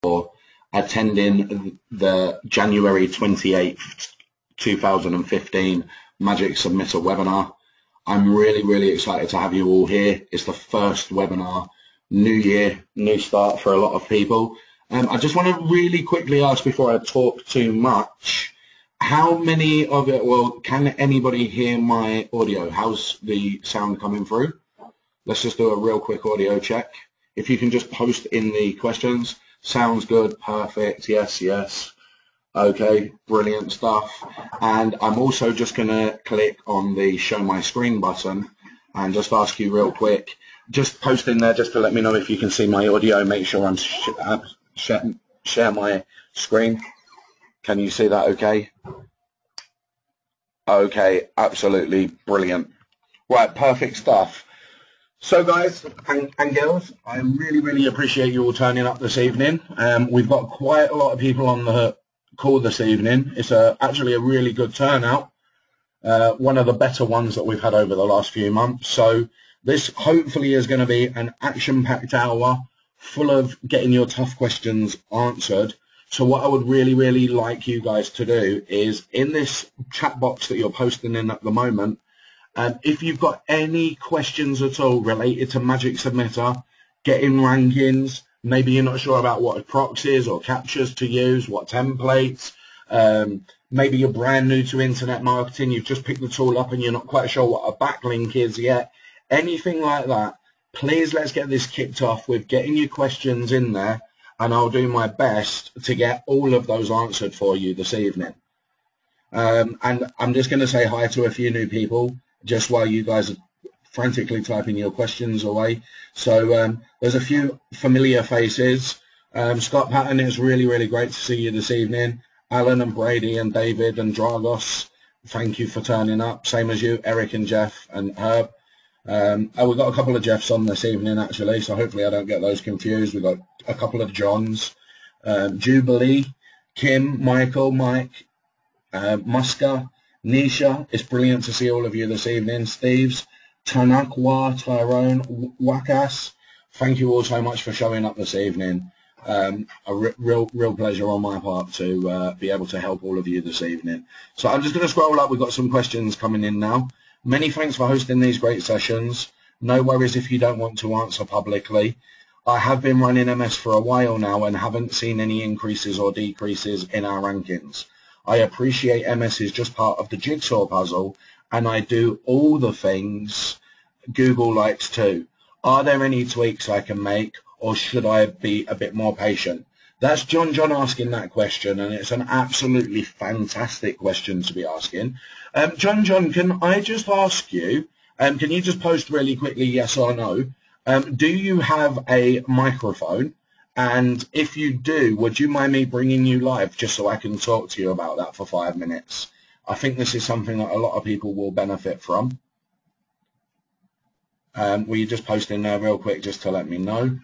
for attending the January 28th, 2015 Magic Submitter webinar. I'm really excited to have you all here. It's the first webinar, new year, new start for a lot of people. I just want to really quickly ask before I talk too much, how many of it, well, can anybody hear my audio? How's the sound coming through? Let's just do a real quick audio check. If you can just post in the questions. Sounds good, perfect, yes. Okay, brilliant stuff. And I'm also just going to click on the show my screen button and just ask you real quick, just post in there just to let me know if you can see my audio. Make sure I'm share my screen. Can you see that okay? Okay, absolutely brilliant. Right, perfect stuff. So guys and girls, I really appreciate you all turning up this evening. We've got quite a lot of people on the call this evening. It's actually a really good turnout, one of the better ones that we've had over the last few months. So this hopefully is going to be an action-packed hour full of getting your tough questions answered. So what I would really like you guys to do is, in this chat box that you're posting in at the moment, if you've got any questions at all related to Magic Submitter, getting rankings, maybe you're not sure about what proxies or captures to use, what templates, maybe you're brand new to internet marketing, you've just picked the tool up and you're not quite sure what a backlink is yet, anything like that, please let's get this kicked off with getting your questions in there, and I'll do my best to get all of those answered for you this evening. And I'm just going to say hi to a few new people just while you guys are frantically typing your questions away. So there's a few familiar faces. Scott Patton, it's really great to see you this evening. Alan and Brady and David and Dragos, thank you for turning up. Same as you, Eric and Jeff and Herb. We've got a couple of Jeffs on this evening actually, so hopefully I don't get those confused. We've got a couple of Johns. Jubilee, Kim, Michael, Mike, Muska, Nisha, it's brilliant to see all of you this evening. Steves, Tanakwa, Tyrone, Wakas, thank you all so much for showing up this evening. A real pleasure on my part to be able to help all of you this evening. So I'm just going to scroll up. We've got some questions coming in now. Many thanks for hosting these great sessions. No worries if you don't want to answer publicly. I have been running MS for a while now and haven't seen any increases or decreases in our rankings. I appreciate MS is just part of the jigsaw puzzle, and I do all the things Google likes too. Are there any tweaks I can make, or should I be a bit more patient? That's John asking that question, and it's an absolutely fantastic question to be asking. John, can I just ask you, can you just post really quickly yes or no? Do you have a microphone? And if you do, would you mind me bringing you live just so I can talk to you about that for 5 minutes? I think this is something that a lot of people will benefit from. Will you just post in there real quick just to let me know?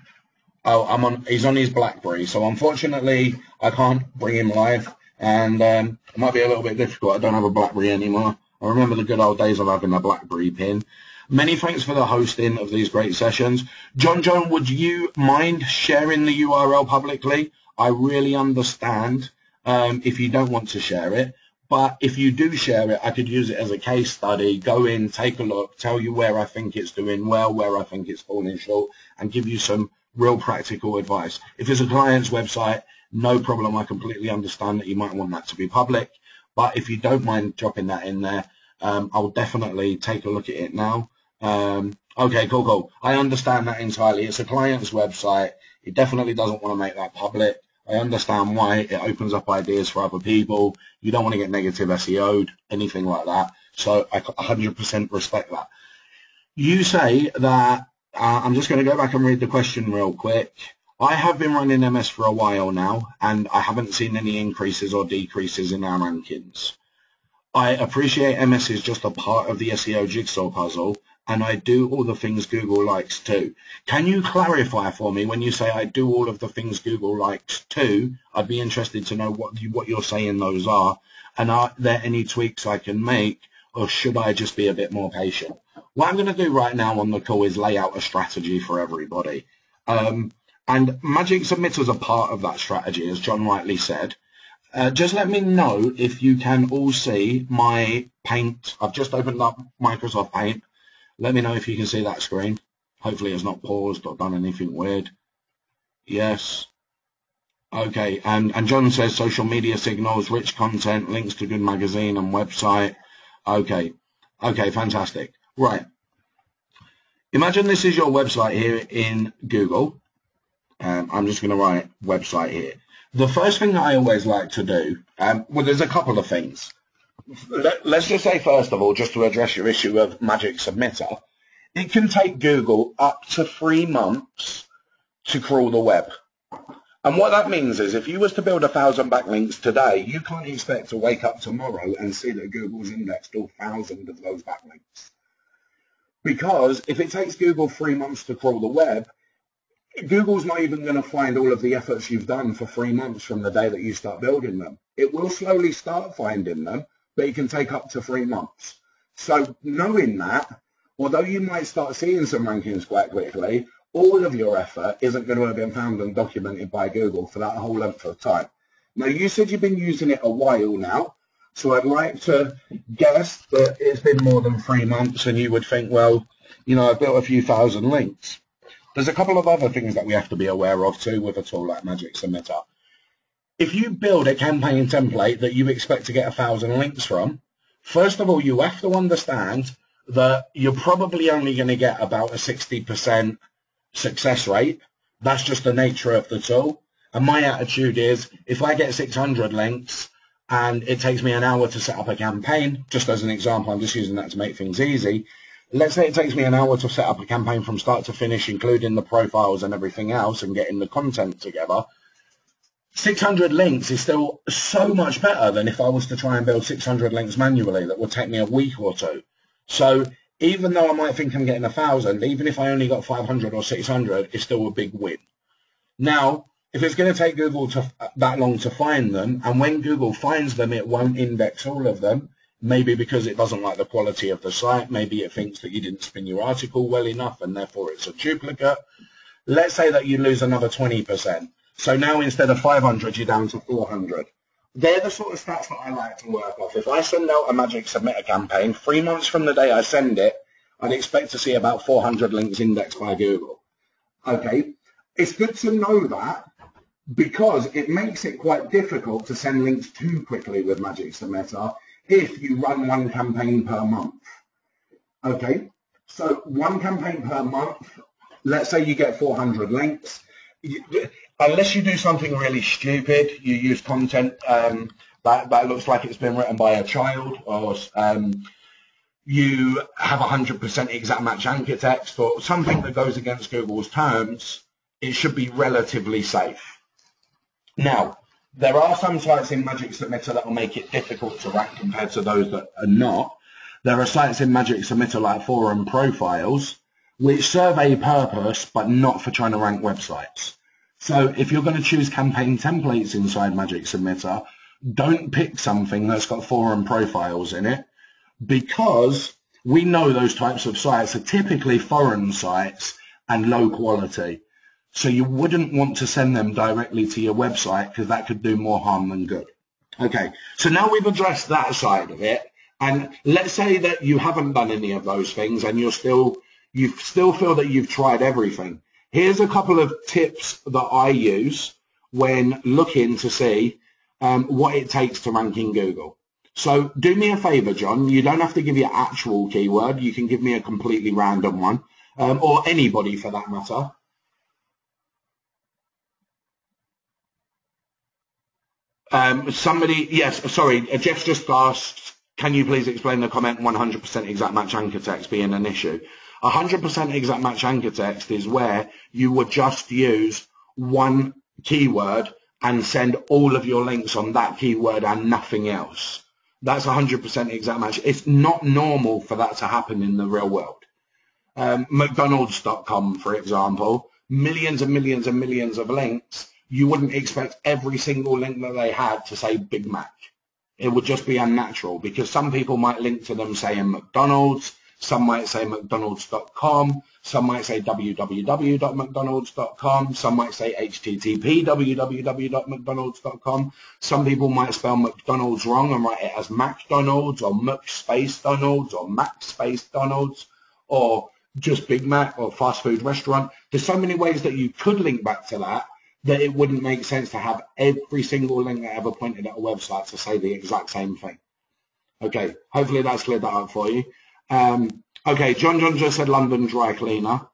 Oh, he's on his BlackBerry, so unfortunately I can't bring him live, and it might be a little bit difficult. I don't have a BlackBerry anymore. I remember the good old days of having a BlackBerry pin. Many thanks for the hosting of these great sessions. John, would you mind sharing the URL publicly? I really understand if you don't want to share it, but if you do share it, I could use it as a case study, go in, take a look, tell you where I think it's doing well, where I think it's falling short, and give you some real practical advice. If it's a client's website, no problem. I completely understand that you might want that to be public, but if you don't mind dropping that in there, I'll definitely take a look at it now. Okay, cool. I understand that entirely. It's a client's website. It definitely doesn't want to make that public. I understand why. It opens up ideas for other people. You don't want to get negative SEO'd, anything like that. So I 100% respect that. You say that, I'm just going to go back and read the question real quick. I have been running MS for a while now, and I haven't seen any increases or decreases in our rankings. I appreciate MS is just a part of the SEO jigsaw puzzle, and I do all the things Google likes too. Can you clarify for me when you say I do all of the things Google likes too? I'd be interested to know what you're saying those are, and are there any tweaks I can make, or should I just be a bit more patient? What I'm going to do right now on the call is lay out a strategy for everybody. And Magic Submitters are part of that strategy, as John rightly said. Just let me know if you can all see my Paint. I've just opened up Microsoft Paint. Let me know if you can see that screen. Hopefully it's not paused or done anything weird. Yes. Okay, and John says social media signals, rich content, links to good magazine and website. Okay, fantastic. Right. Imagine this is your website here in Google. I'm just going to write website here. The first thing that I always like to do, well, there's a couple of things. Let's just say, first of all, just to address your issue of Magic Submitter, it can take Google up to 3 months to crawl the web. And what that means is if you was to build 1,000 backlinks today, you can't expect to wake up tomorrow and see that Google's indexed all 1,000 of those backlinks. Because if it takes Google 3 months to crawl the web, Google's not even going to find all of the efforts you've done for 3 months from the day that you start building them. It will slowly start finding them, but it can take up to 3 months. So knowing that, although you might start seeing some rankings quite quickly, all of your effort isn't going to have been found and documented by Google for that whole length of time. Now, you said you've been using it a while now, so I'd like to guess that it's been more than 3 months, and you would think, well, you know, I've built a few thousand links. There's a couple of other things that we have to be aware of too with a tool like Magic Submitter. If you build a campaign template that you expect to get 1,000 links from, first of all, you have to understand that you're probably only going to get about a 60% success rate. That's just the nature of the tool. And my attitude is, if I get 600 links and it takes me an hour to set up a campaign, just as an example, I'm just using that to make things easy. Let's say it takes me an hour to set up a campaign from start to finish, including the profiles and everything else and getting the content together. 600 links is still so much better than if I was to try and build 600 links manually. That would take me a week or two. So even though I might think I'm getting 1,000, even if I only got 500 or 600, it's still a big win. Now, if it's going to take Google that long to find them, and when Google finds them, it won't index all of them, maybe because it doesn't like the quality of the site, maybe it thinks that you didn't spin your article well enough and therefore it's a duplicate. Let's say that you lose another 20%. So now instead of 500, you're down to 400. They're the sort of stats that I like to work off. If I send out a Magic Submitter campaign, 3 months from the day I send it, I'd expect to see about 400 links indexed by Google. Okay, it's good to know that because it makes it quite difficult to send links too quickly with Magic Submitter if you run one campaign per month. Okay, so one campaign per month, let's say you get 400 links. Unless you do something really stupid, you use content that looks like it's been written by a child, or you have 100% exact match anchor text, or something that goes against Google's terms, it should be relatively safe. Now, there are some sites in Magic Submitter that will make it difficult to rank compared to those that are not. There are sites in Magic Submitter like forum profiles, which serve a purpose, but not for trying to rank websites. So if you're going to choose campaign templates inside Magic Submitter, don't pick something that's got forum profiles in it, because we know those types of sites are typically foreign sites and low quality. So you wouldn't want to send them directly to your website because that could do more harm than good. Okay, so now we've addressed that side of it. And let's say that you haven't done any of those things and you still feel that you've tried everything. Here's a couple of tips that I use when looking to see what it takes to rank in Google. So do me a favor, John. You don't have to give your actual keyword. You can give me a completely random one, or anybody for that matter. Yes, sorry, Jeff's just asked, can you please explain the comment 100% exact match anchor text being an issue? 100% exact match anchor text is where you would just use one keyword and send all of your links on that keyword and nothing else. That's 100% exact match. It's not normal for that to happen in the real world. McDonald's.com, for example, millions and millions and millions of links. You wouldn't expect every single link that they had to say Big Mac. It would just be unnatural because some people might link to them saying McDonald's, Some might say mcdonalds.com. Some might say www.mcdonalds.com. Some might say http www.mcdonalds.com. Some people might spell McDonald's wrong and write it as McDonald's or McSpace-Donalds or McSpace-Donalds or just Big Mac or fast food restaurant. There's so many ways that you could link back to that it wouldn't make sense to have every single link that ever pointed at a website to say the exact same thing. Okay, hopefully that's cleared that up for you. Okay, John just said London Dry Cleaner.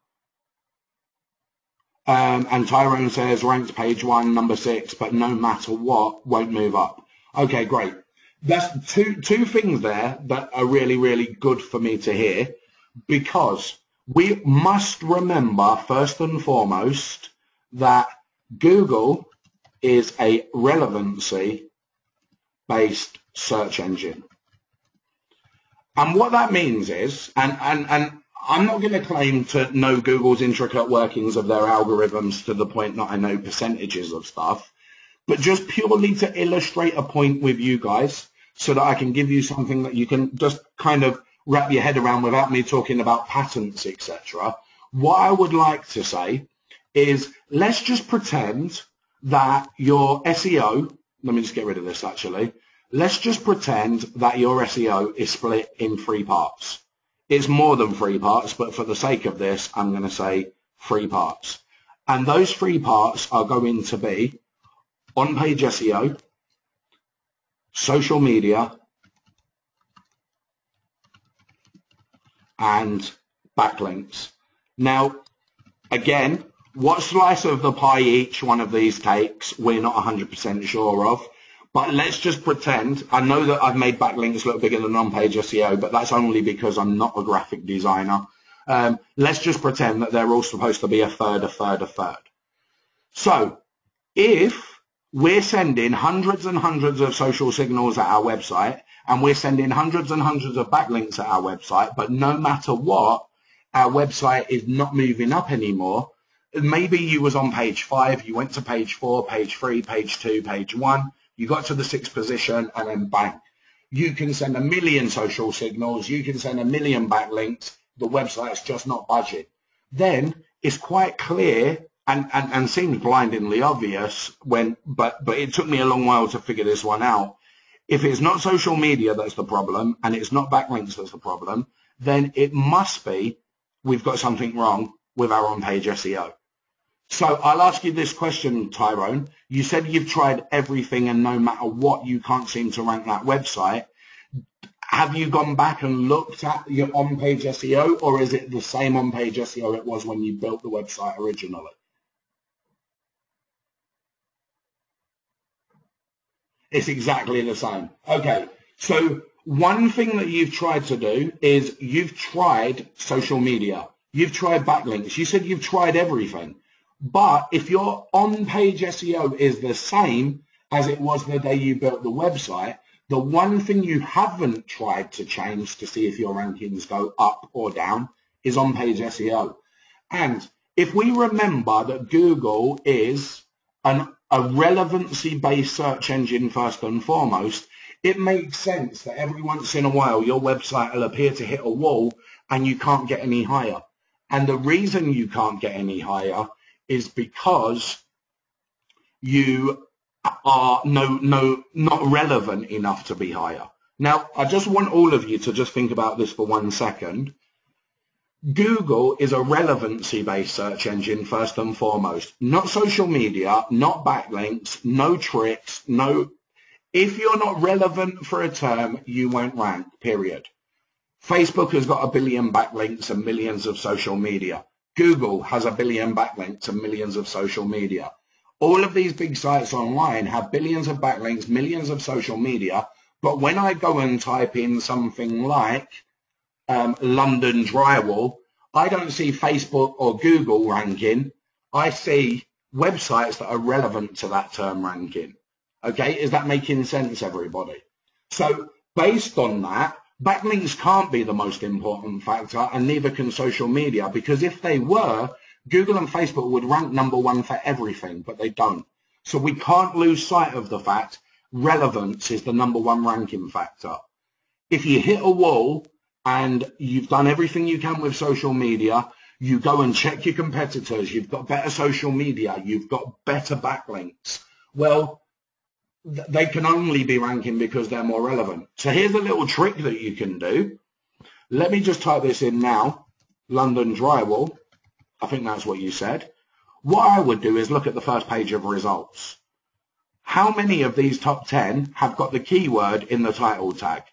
And Tyrone says ranked page 1, number 6, but no matter what, won't move up. Okay, great. That's two things there that are really, really good for me to hear, because we must remember, first and foremost, that Google is a relevancy-based search engine. And what that means is, and I'm not going to claim to know Google's intricate workings of their algorithms to the point that I know percentages of stuff, but just purely to illustrate a point with you guys so that I can give you something that you can just kind of wrap your head around without me talking about patents, etc. What I would like to say is, let's just pretend that your SEO, let me just get rid of this actually, let's just pretend that your SEO is split in 3 parts. It's more than 3 parts, but for the sake of this, I'm going to say 3 parts. And those 3 parts are going to be on-page SEO, social media, and backlinks. Now, again, what slice of the pie each one of these takes, we're not 100% sure of. But let's just pretend, I know that I've made backlinks look bigger than on-page SEO, but that's only because I'm not a graphic designer. Let's just pretend that they're all supposed to be a third. So if we're sending hundreds and hundreds of social signals at our website, and we're sending hundreds and hundreds of backlinks at our website, but no matter what, our website is not moving up anymore. Maybe you was on page 5, you went to page 4, page 3, page 2, page 1, you got to the 6th position, and then bang. You can send a million social signals, you can send a million backlinks, the website's just not budging. Then it's quite clear and seems blindingly obvious but it took me a long while to figure this one out. If it's not social media that's the problem, and it's not backlinks that's the problem, then it must be we've got something wrong with our on-page SEO. So I'll ask you this question, Tyrone. You said you've tried everything and no matter what, you can't seem to rank that website. Have you gone back and looked at your on-page SEO, or is it the same on-page SEO it was when you built the website originally? It's exactly the same. Okay, so one thing that you've tried to do is you've tried social media. You've tried backlinks. You said you've tried everything. But if your on-page SEO is the same as it was the day you built the website, the one thing you haven't tried to change to see if your rankings go up or down is on-page SEO. And if we remember that Google is a relevancy-based search engine first and foremost, it makes sense that every once in a while your website will appear to hit a wall and you can't get any higher. And the reason you can't get any higher is because you are not relevant enough to be higher. Now, I just want all of you to just think about this for 1 second. Google is a relevancy-based search engine first and foremost, not social media, not backlinks, no tricks, no. If you're not relevant for a term, you won't rank, period. Facebook has got 1 billion backlinks and millions of social media. Google has 1 billion backlinks and millions of social media. All of these big sites online have billions of backlinks, millions of social media, but when I go and type in something like London drywall, I don't see Facebook or Google ranking. I see websites that are relevant to that term ranking. Okay, is that making sense, everybody? So based on that, backlinks can't be the most important factor, and neither can social media, because if they were, Google and Facebook would rank #1 for everything, but they don't. So we can't lose sight of the fact relevance is the #1 ranking factor. If you hit a wall and you've done everything you can with social media, you go and check your competitors, you've got better social media, you've got better backlinks, well, they can only be ranking because they're more relevant. So here's a little trick that you can do. Let me just type this in now, London drywall. I think that's what you said. What I would do is look at the first page of results. How many of these top 10 have got the keyword in the title tag?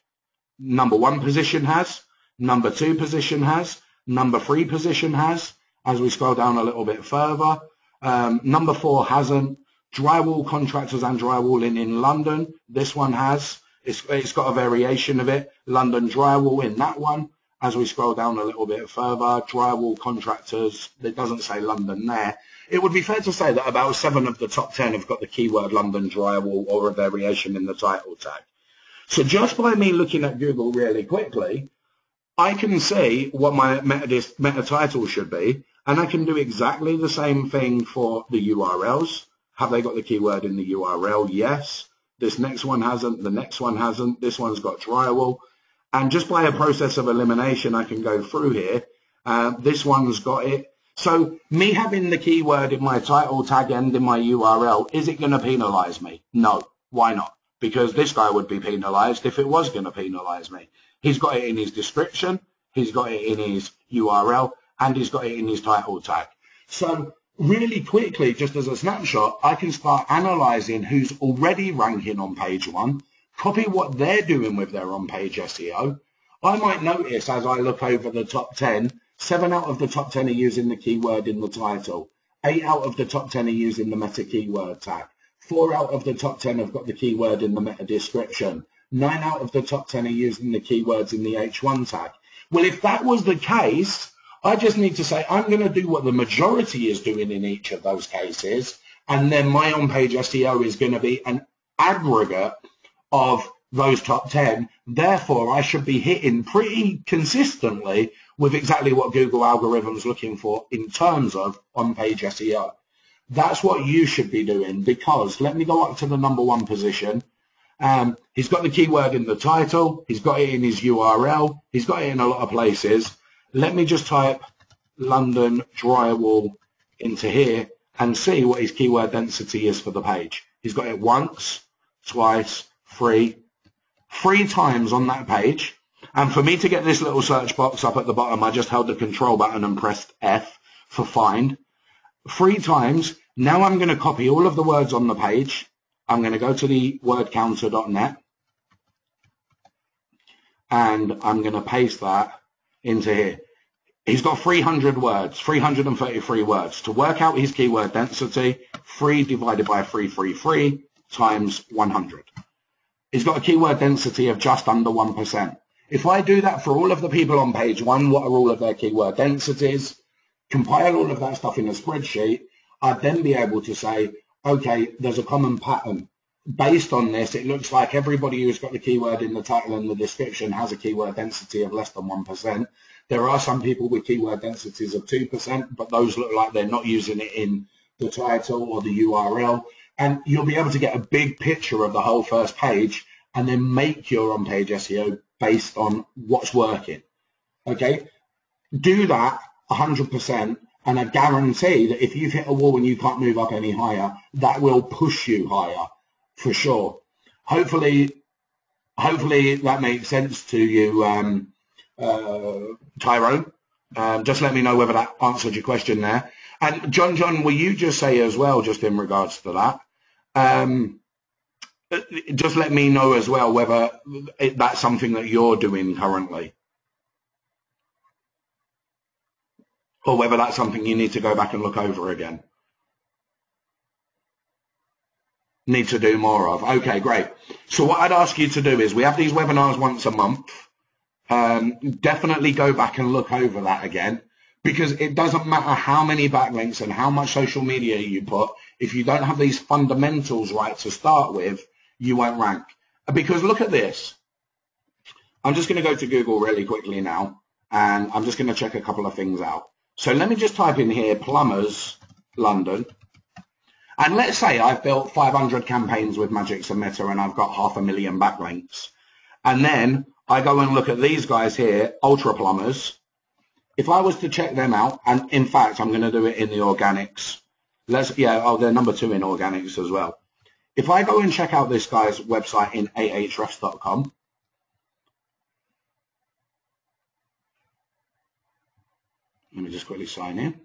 Number 1 position has, number 2 position has, number 3 position has, as we scroll down a little bit further. Number 4 hasn't. Drywall contractors and drywalling in London, this one has. It's got a variation of it. London drywall in that one. As we scroll down a little bit further, drywall contractors, it doesn't say London there. It would be fair to say that about 7 of the top 10 have got the keyword London drywall or a variation in the title tag. So just by me looking at Google really quickly, I can see what my meta title should be, and I can do exactly the same thing for the URLs. Have they got the keyword in the URL? Yes. This next one hasn't. The next one hasn't. This one's got drywall. And just by a process of elimination, I can go through here. This one's got it. So me having the keyword in my title tag and in my URL, is it going to penalize me? No. Why not? Because this guy would be penalized if it was going to penalize me. He's got it in his description, he's got it in his URL, and he's got it in his title tag. So really quickly, just as a snapshot, I can start analyzing who's already ranking on page 1, copy what they're doing with their on-page SEO. I might notice as I look over the top 10, 7 out of the top 10 are using the keyword in the title. 8 out of the top 10 are using the meta keyword tag. 4 out of the top 10 have got the keyword in the meta description. 9 out of the top 10 are using the keywords in the H1 tag. Well, if that was the case, I just need to say I'm going to do what the majority is doing in each of those cases, and then my on-page SEO is going to be an aggregate of those top 10. Therefore, I should be hitting pretty consistently with exactly what Google algorithm's looking for in terms of on-page SEO. That's what you should be doing, because let me go up to the number 1 position. He's got the keyword in the title, he's got it in his URL, he's got it in a lot of places. Let me just type London drywall into here and see what his keyword density is for the page. He's got it once, twice, 3 times on that page. And for me to get this little search box up at the bottom, I just held the control button and pressed F for find. 3 times. Now I'm going to copy all of the words on the page. I'm going to go to the wordcounter.net and I'm going to paste that into here. He's got 300 words, 333 words. To work out his keyword density, 3 divided by 333 times 100. He's got a keyword density of just under 1%. If I do that for all of the people on page 1, what are all of their keyword densities? Compile all of that stuff in a spreadsheet, I'd then be able to say, okay, there's a common pattern. Based on this, it looks like everybody who's got the keyword in the title and the description has a keyword density of less than 1%. There are some people with keyword densities of 2%, but those look like they're not using it in the title or the URL. And you'll be able to get a big picture of the whole first page and then make your on-page SEO based on what's working. Okay? Do that 100%. And I guarantee that if you've hit a wall and you can't move up any higher, that will push you higher for sure. Hopefully that makes sense to you, Tyrone. Just let me know whether that answered your question there. And John, will you just say as well, just in regards to that, just let me know as well whether that's something that you're doing currently, or whether that's something you need to go back and look over again. Need to do more of. Okay, great. So what I'd ask you to do is, we have these webinars once a month. Definitely go back and look over that again, because it doesn't matter how many backlinks and how much social media you put. If you don't have these fundamentals right to start with, you won't rank. Because look at this. I'm just going to go to Google really quickly now, and I'm just going to check a couple of things out. So let me just type in here, plumbers, London. And let's say I've built 500 campaigns with Magics and Meta and I've got 500,000 backlinks. And then I go and look at these guys here, Ultra Plumbers. If I was to check them out, and in fact, I'm going to do it in the organics. They're number 2 in organics as well. If I go and check out this guy's website in ahrefs.com, let me just quickly sign in.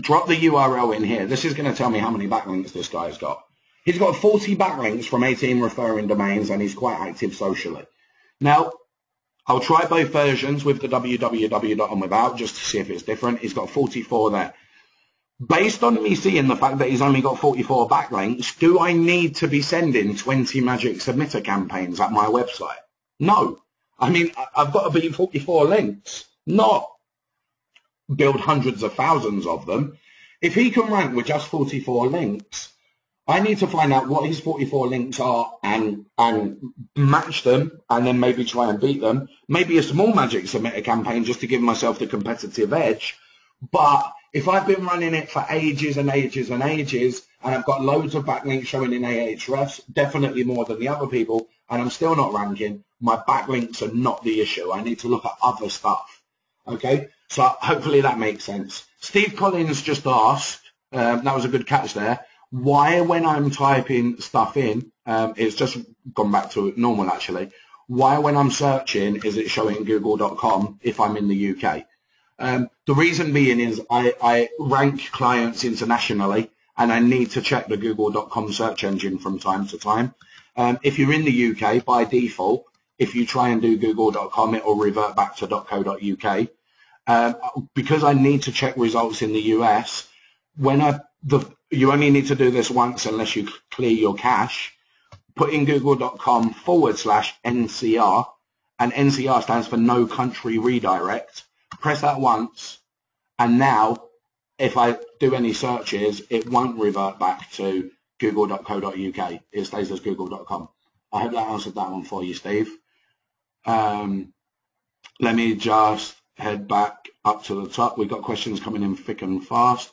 Drop the URL in here. This is going to tell me how many backlinks this guy's got. He's got 40 backlinks from 18 referring domains, and he's quite active socially. Now, I'll try both versions with the www and without, just to see if it's different. He's got 44 there. Based on me seeing the fact that he's only got 44 backlinks, do I need to be sending 20 Magic Submitter campaigns at my website? No. I mean, I've got to be 44 links, not build hundreds of thousands of them. If he can rank with just 44 links, I need to find out what his 44 links are and match them, and then maybe try and beat them. Maybe a small Magic Submitter campaign just to give myself the competitive edge. But if I've been running it for ages and ages and ages, and I've got loads of backlinks showing in Ahrefs, definitely more than the other people, and I'm still not ranking, my backlinks are not the issue. I need to look at other stuff. Okay? So hopefully that makes sense. Steve Collins just asked, that was a good catch there, why when I'm typing stuff in, it's just gone back to normal actually, why when I'm searching is it showing google.com if I'm in the UK? The reason being is I rank clients internationally, and I need to check the google.com search engine from time to time. If you're in the UK, by default, if you try and do google.com, it will revert back to .co.uk. Because I need to check results in the US, you only need to do this once unless you clear your cache. Put in google.com/NCR, and NCR stands for no country redirect. Press that once, and now if I do any searches, it won't revert back to google.co.uk. It stays as google.com. I hope that answered that one for you, Steve. Let me just head back up to the top. We've got questions coming in thick and fast.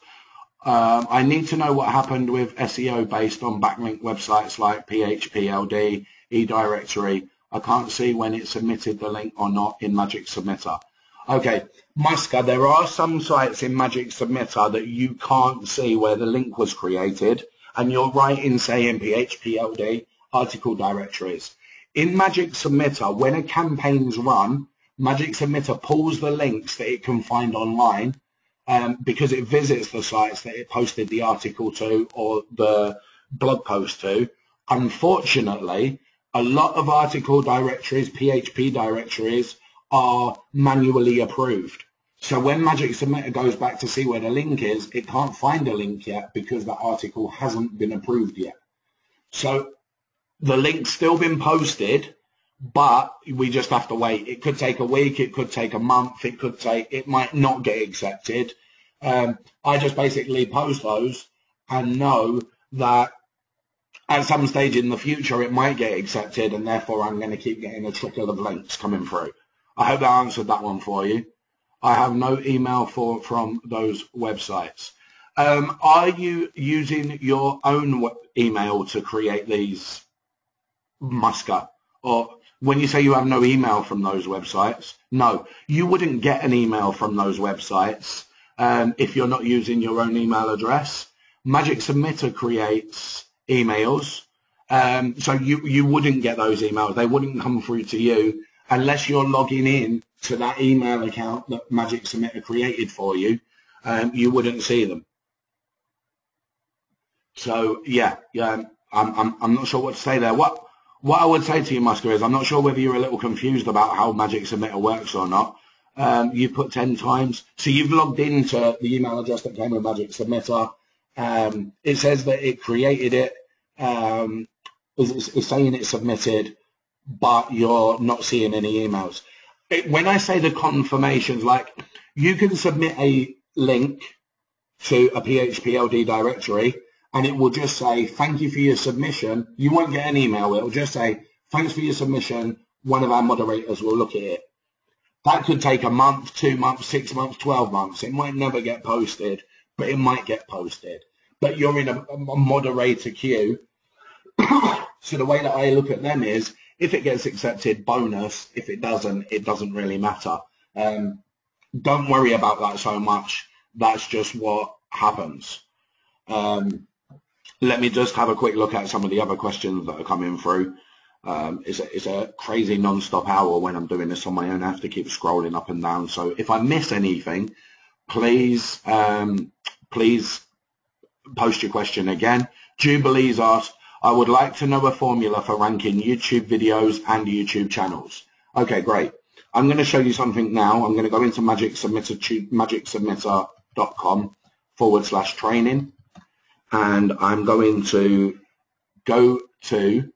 I need to know what happened with SEO based on backlink websites like PHPLD, eDirectory. I can't see when it submitted the link or not in Magic Submitter. Okay, Muska, there are some sites in Magic Submitter that you can't see where the link was created, and you're right in saying PHPLD, article directories. In Magic Submitter, when a campaign's run, Magic Submitter pulls the links that it can find online, because it visits the sites that it posted the article to or the blog post to. Unfortunately, a lot of article directories, PHP directories, are manually approved. So when Magic Submitter goes back to see where the link is, it can't find a link yet because that article hasn't been approved yet. So the link's still been posted, but we just have to wait. It could take a week, it could take a month, it might not get accepted. I just basically post those and know that at some stage in the future it might get accepted, and therefore I'm going to keep getting a trickle of links coming through. I hope that answered that one for you. I have no email from those websites. Are you using your own email to create these, Muska? Or when you say you have no email from those websites, no, you wouldn't get an email from those websites if you're not using your own email address. Magic Submitter creates emails, so you wouldn't get those emails. They wouldn't come through to you unless you're logging in to that email account that Magic Submitter created for you. You wouldn't see them. So yeah, I'm not sure what to say there. What I would say to you, Muska, is I'm not sure whether you're a little confused about how Magic Submitter works or not. You've put 10 times, so you've logged into the email address that came with Magic Submitter. It says that it created it. It's saying it's submitted, but you're not seeing any emails. When I say the confirmations, like you can submit a link to a PHPLD directory and it will just say, thank you for your submission. You won't get an email. It will just say, thanks for your submission. One of our moderators will look at it. That could take a month, 2 months, 6 months, 12 months. It might never get posted, but it might get posted. But you're in a moderator queue. So the way that I look at them is, if it gets accepted, bonus. If it doesn't really matter. Don't worry about that so much. That's just what happens. Let me just have a quick look at some of the other questions that are coming through. It's a crazy non-stop hour when I'm doing this on my own. I have to keep scrolling up and down. So if I miss anything, please post your question again. Jubilee's asked, I would like to know a formula for ranking YouTube videos and YouTube channels. Okay, great. I'm going to show you something now. I'm going to go into magicsubmitter.com/training, and I'm going to go to,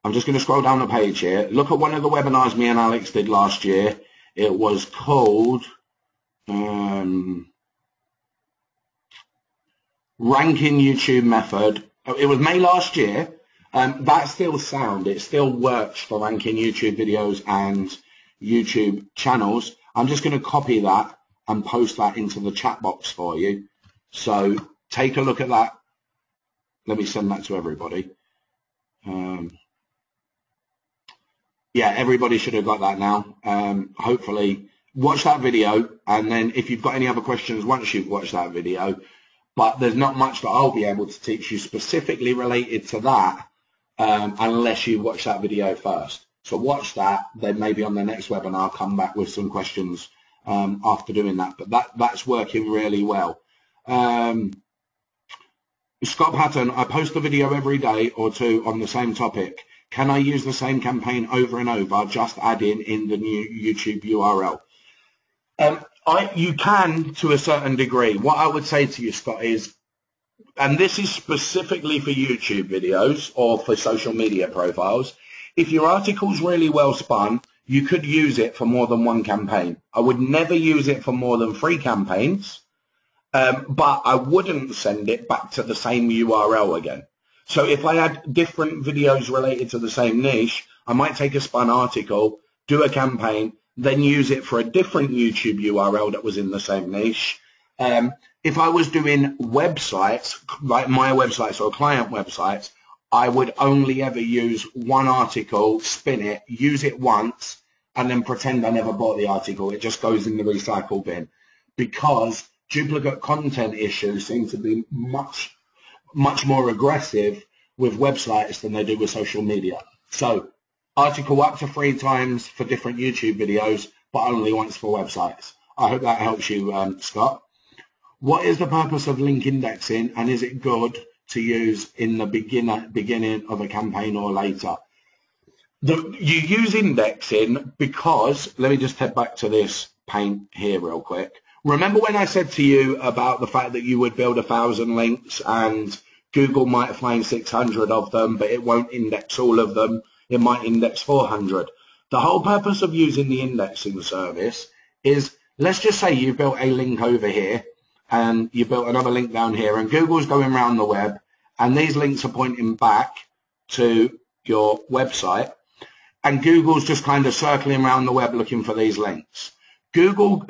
I'm just going to scroll down the page here. Look at one of the webinars me and Alex did last year. It was called Ranking YouTube Method. It was May last year. That's still sound. It still works for ranking YouTube videos and YouTube channels. I'm just going to copy that and post that into the chat box for you. So take a look at that. Let me send that to everybody. Yeah, everybody should have got that now. Hopefully, watch that video, and then if you've got any other questions once you've watched that video, but there's not much that I'll be able to teach you specifically related to that unless you watch that video first. So watch that, then maybe on the next webinar I'll come back with some questions after doing that. But that's working really well. Scott Patton, I post a video every day or two on the same topic. Can I use the same campaign over and over, just adding in the new YouTube URL? You can, to a certain degree. What I would say to you, Scott, is, and this is specifically for YouTube videos or for social media profiles, if your article's really well spun, you could use it for more than one campaign. I would never use it for more than 3 campaigns, but I wouldn't send it back to the same URL again. So if I had different videos related to the same niche, I might take a spun article, do a campaign, then use it for a different YouTube URL that was in the same niche. If I was doing websites, like my websites or client websites, I would only ever use one article, spin it, use it once, and then pretend I never bought the article. It just goes in the recycle bin, because duplicate content issues seem to be much more aggressive with websites than they do with social media. So article up to 3 times for different YouTube videos, but only once for websites. I hope that helps you, Scott. What is the purpose of link indexing, and is it good to use in the beginning of a campaign or later? You use indexing because, let me just head back to this paint here real quick. Remember when I said to you about the fact that you would build 1,000 links and Google might find 600 of them, but it won't index all of them. It might index 400. The whole purpose of using the indexing service is, let's just say you built a link over here and you built another link down here, and Google's going around the web, and these links are pointing back to your website, and Google's just kind of circling around the web looking for these links. Google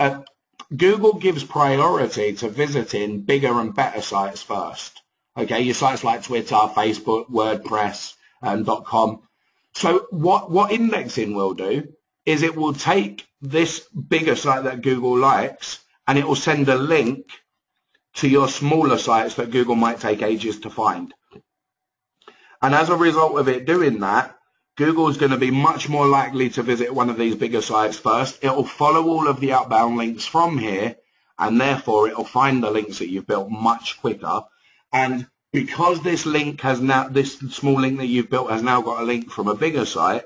gives priority to visiting bigger and better sites first. Okay, your sites like Twitter, Facebook, WordPress, .com. So what indexing will do is it will take this bigger site that Google likes, and it will send a link to your smaller sites that Google might take ages to find. And as a result of it doing that, Google is going to be much more likely to visit one of these bigger sites first. It will follow all of the outbound links from here, and therefore it will find the links that you've built much quicker. And because this link has now, this small link that you've built has now got a link from a bigger site,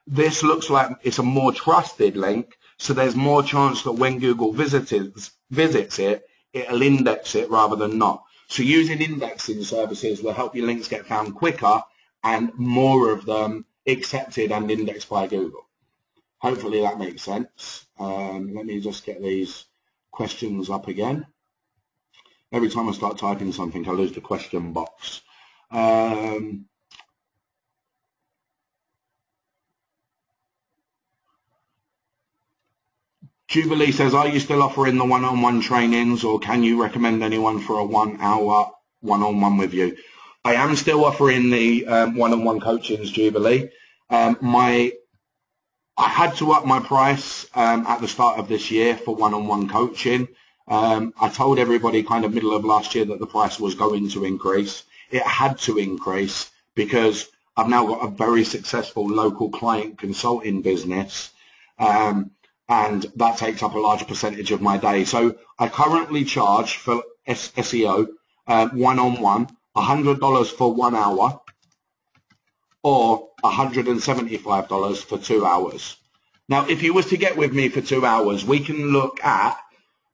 this looks like it's a more trusted link. So there's more chance that when Google visits it, it'll index it rather than not. So using indexing services will help your links get found quicker and more of them accepted and indexed by Google. Hopefully that makes sense. Let me just get these questions up again. Every time I start typing something, I lose the question box. Jubilee says, are you still offering the one-on-one trainings, or can you recommend anyone for a 1 hour one-on-one with you? I am still offering the one-on-one coachings, Jubilee. I had to up my price at the start of this year for one-on-one coaching. I told everybody kind of middle of last year that the price was going to increase. It had to increase because I've now got a very successful local client consulting business, and that takes up a large percentage of my day. So I currently charge for SEO one-on-one $100 for 1 hour or $175 for 2 hours. Now, if you was to get with me for 2 hours, we can look at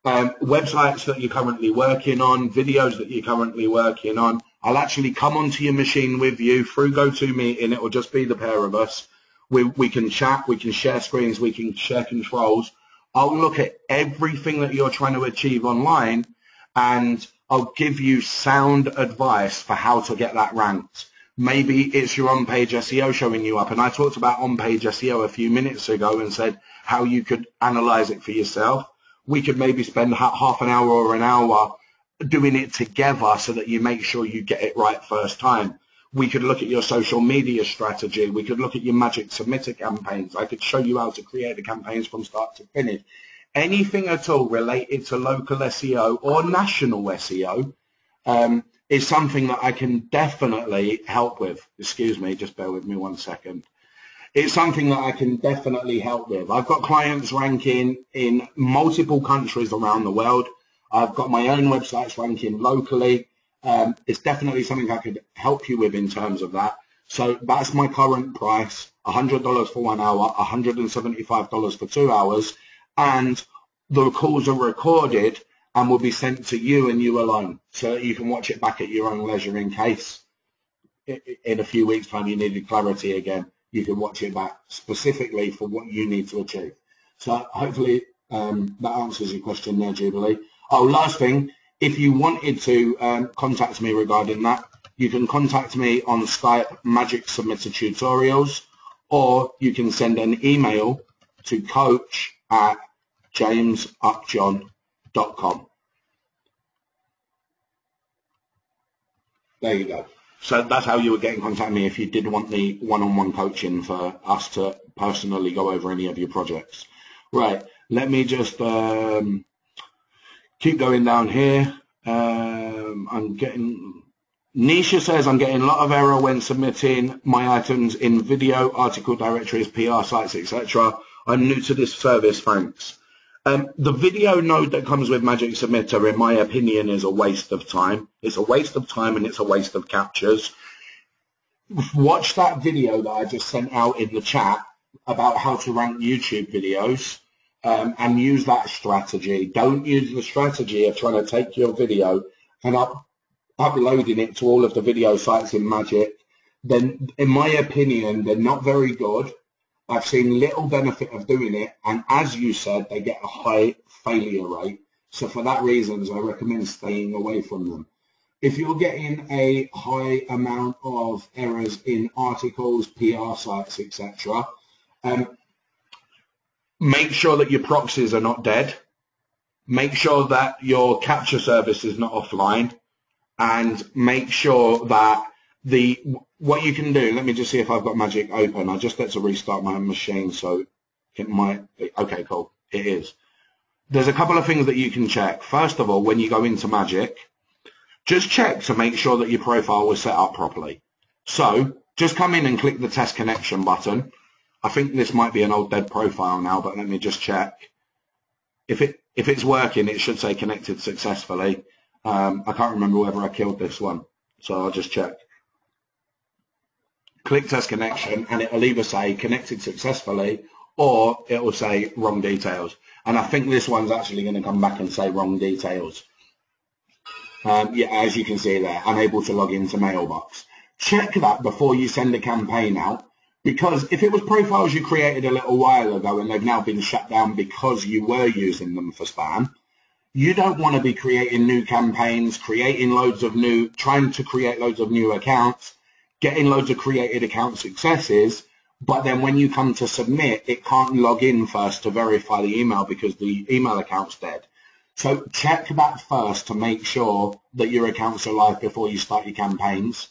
websites that you're currently working on, videos that you're currently working on. I'll actually come onto your machine with you through GoToMeeting. It will just be the pair of us. We can chat, we can share screens, we can share controls. I'll look at everything that you're trying to achieve online, and I'll give you sound advice for how to get that ranked. Maybe it's your on-page SEO showing you up. And I talked about on-page SEO a few minutes ago and said how you could analyze it for yourself. We could maybe spend half an hour or an hour doing it together so that you make sure you get it right first time. We could look at your social media strategy. We could look at your Magic Submitter campaigns. I could show you how to create the campaigns from start to finish. Anything at all related to local SEO or national SEO is something that I can definitely help with. Excuse me, just bear with me 1 second. It's something that I can definitely help with. I've got clients ranking in multiple countries around the world. I've got my own websites ranking locally. It's definitely something I could help you with in terms of that. So that's my current price, $100 for 1 hour, $175 for 2 hours. And the calls are recorded and will be sent to you and you alone, so that you can watch it back at your own leisure in case in a few weeks' time you needed clarity again. You can watch it back specifically for what you need to achieve. So hopefully that answers your question there, Jubilee. Oh, last thing, if you wanted to contact me regarding that, you can contact me on Skype, Magic Submitter Tutorials, or you can send an email to coach@jamesupjohn.com. There you go. So that's how you would get in contact with me if you did want the one-on-one coaching for us to personally go over any of your projects. Right, let me just keep going down here. Nisha says, I'm getting a lot of error when submitting my items in video, article directories, PR sites, etc. I'm new to this service, thanks. The video node that comes with Magic Submitter, in my opinion, is a waste of time. It's a waste of time and it's a waste of captures. Watch that video that I just sent out in the chat about how to rank YouTube videos and use that strategy. Don't use the strategy of trying to take your video and uploading it to all of the video sites in Magic. Then, in my opinion, they're not very good. I've seen little benefit of doing it, and as you said, they get a high failure rate. So for that reason, I recommend staying away from them. If you're getting a high amount of errors in articles, PR sites, etc., make sure that your proxies are not dead. Make sure that your capture service is not offline, and make sure that what you can do, let me just see if I've got Magic open. I just had to restart my machine, so it might be. Okay, cool. It is. There's a couple of things that you can check. First of all, when you go into Magic, just check to make sure that your profile was set up properly. So just come in and click the test connection button. I think this might be an old dead profile now, but let me just check. If it's working, it should say connected successfully. I can't remember whether I killed this one, so I'll just check. Click test connection and it will either say connected successfully or it will say wrong details. And I think this one's actually going to come back and say wrong details. Yeah, as you can see there, unable to log into Mailbox. Check that before you send a campaign out, because if it was profiles you created a little while ago and they've now been shut down because you were using them for spam, you don't want to be creating new campaigns, trying to create loads of new accounts, getting loads of created account successes, but then when you come to submit, it can't log in first to verify the email because the email account's dead. So check that first to make sure that your accounts are live before you start your campaigns.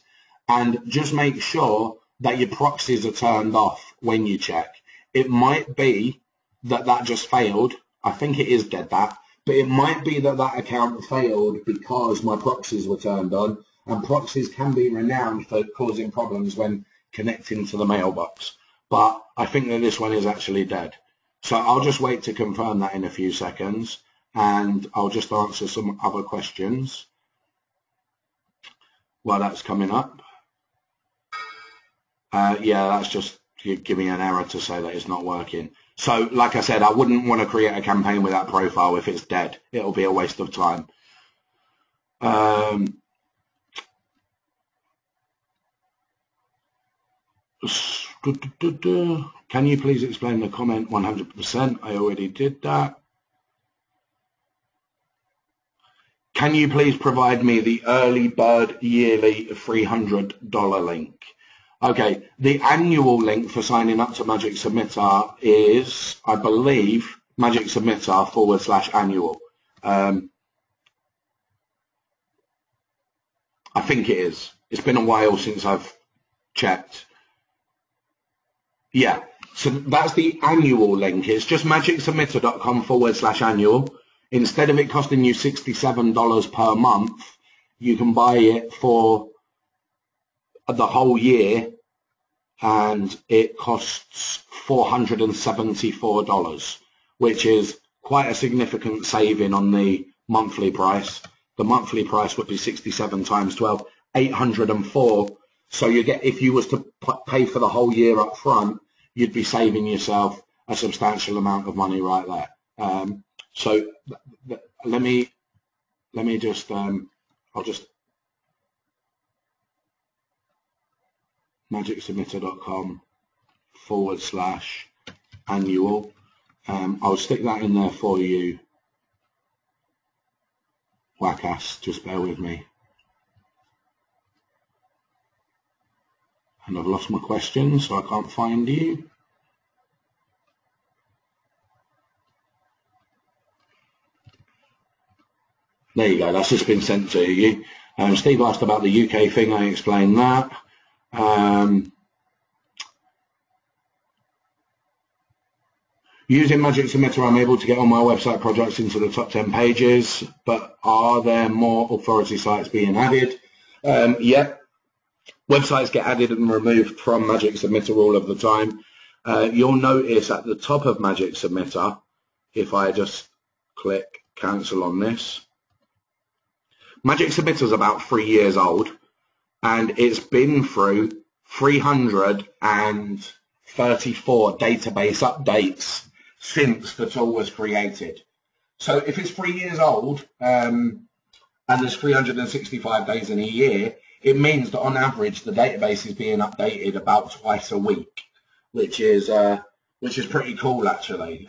and just make sure that your proxies are turned off when you check. It might be that that just failed. I think it is dead, that. But it might be that that account failed because my proxies were turned on, and proxies can be renowned for causing problems when connecting to the mailbox. But I think that this one is actually dead. So I'll just wait to confirm that in a few seconds, and I'll just answer some other questions while that's coming up. Yeah, that's just giving an error to say that it's not working. So, like I said, I wouldn't want to create a campaign with that profile if it's dead. It'll be a waste of time. Can you please explain the comment 100%? I already did that. Can you please provide me the early bird yearly $300 link? Okay, the annual link for signing up to Magic Submitter is, I believe, Magic Submitter /annual. I think it is. It's been a while since I've checked. Yeah, so that's the annual link. It's just magicsubmitter.com /annual. Instead of it costing you $67 per month, you can buy it for the whole year, and it costs $474, which is quite a significant saving on the monthly price. The monthly price would be 67 times 12, 804. So you get, if you was to pay for the whole year up front, you'd be saving yourself a substantial amount of money right there. So let me just, I'll just magicsubmitter.com /annual. I'll stick that in there for you, Wackass, just bear with me. And I've lost my question, so I can't find you. There you go, that's just been sent to you. Steve asked about the UK thing, I explained that. Using Magic Submitter, I'm able to get all my website projects into the top 10 pages, but are there more authority sites being added? Yeah, websites get added and removed from Magic Submitter all of the time. You'll notice at the top of Magic Submitter, if I just click cancel on this, Magic Submitter is about 3 years old, and it's been through 334 database updates since the tool was created. So if it's 3 years old, and there's 365 days in a year, it means that on average the database is being updated about twice a week, which is pretty cool actually.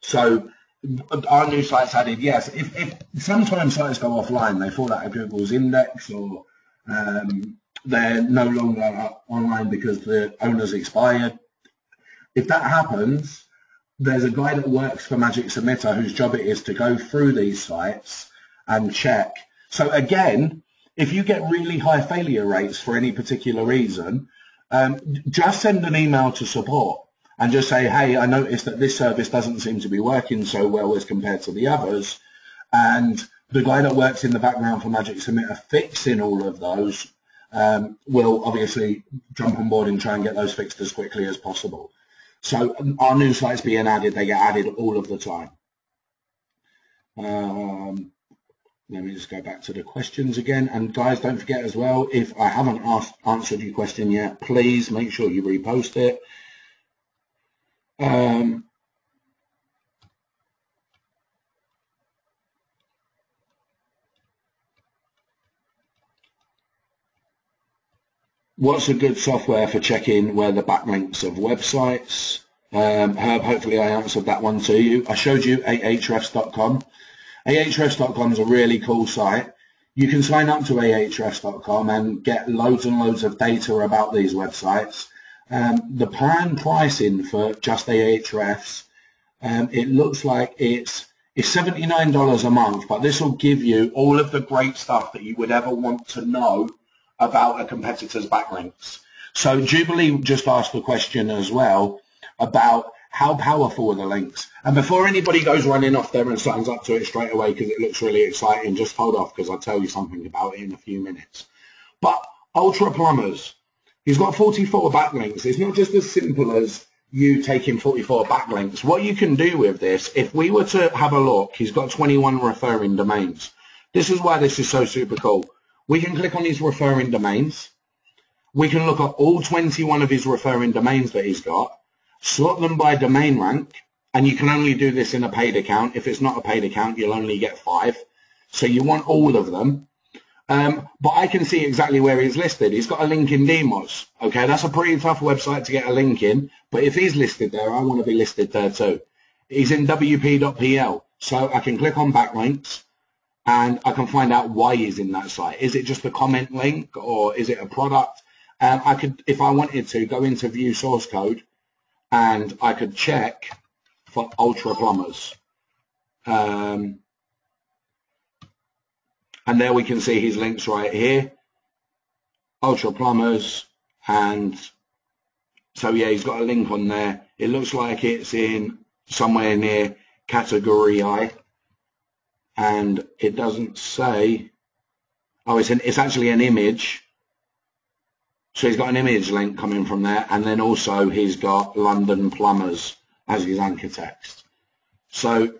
So our new sites added, yes. If sometimes sites go offline, they fall out of Google's index, or they're no longer online because the owner's expired. If that happens, there's a guy that works for Magic Submitter whose job it is to go through these sites and check. So again, if you get really high failure rates for any particular reason, just send an email to support and just say, hey, I noticed that this service doesn't seem to be working so well as compared to the others. And the guy that works in the background for Magic Submitter fixing all of those will obviously jump on board and try and get those fixed as quickly as possible. So our new sites being added, they get added all of the time. Let me just go back to the questions again. And guys, don't forget as well, if I haven't answered your question yet, please make sure you repost it. What's a good software for checking where the backlinks of websites? Herb, hopefully I answered that one to you. I showed you ahrefs.com. ahrefs.com is a really cool site. You can sign up to ahrefs.com and get loads and loads of data about these websites. The plan pricing for just Ahrefs, it looks like it's $79 a month, but this will give you all of the great stuff that you would ever want to know about a competitor's backlinks. So Jubilee just asked the question as well about how powerful are the links. And before anybody goes running off there and signs up to it straight away because it looks really exciting, just hold off because I'll tell you something about it in a few minutes. But Ultra Plumbers, he's got 44 backlinks. It's not just as simple as you taking 44 backlinks. What you can do with this, if we were to have a look, he's got 21 referring domains. This is why this is so super cool. We can click on his referring domains. We can look at all 21 of his referring domains that he's got, slot them by domain rank, and you can only do this in a paid account. If it's not a paid account, you'll only get 5. So you want all of them. But I can see exactly where he's listed. He's got a link in Demos. Okay, that's a pretty tough website to get a link in. But if he's listed there, I want to be listed there too. He's in wp.pl. So I can click on backlinks and I can find out why he's in that site. Is it just a comment link or is it a product? I could, if I wanted to, go into view source code and I could check for Ultra Plumbers. And there we can see his links right here, Ultra Plumbers, and so yeah, he's got a link on there. It looks like it's in somewhere near category I, and it doesn't say, oh, it's actually an image. So he's got an image link coming from there, and then also he's got London Plumbers as his anchor text. So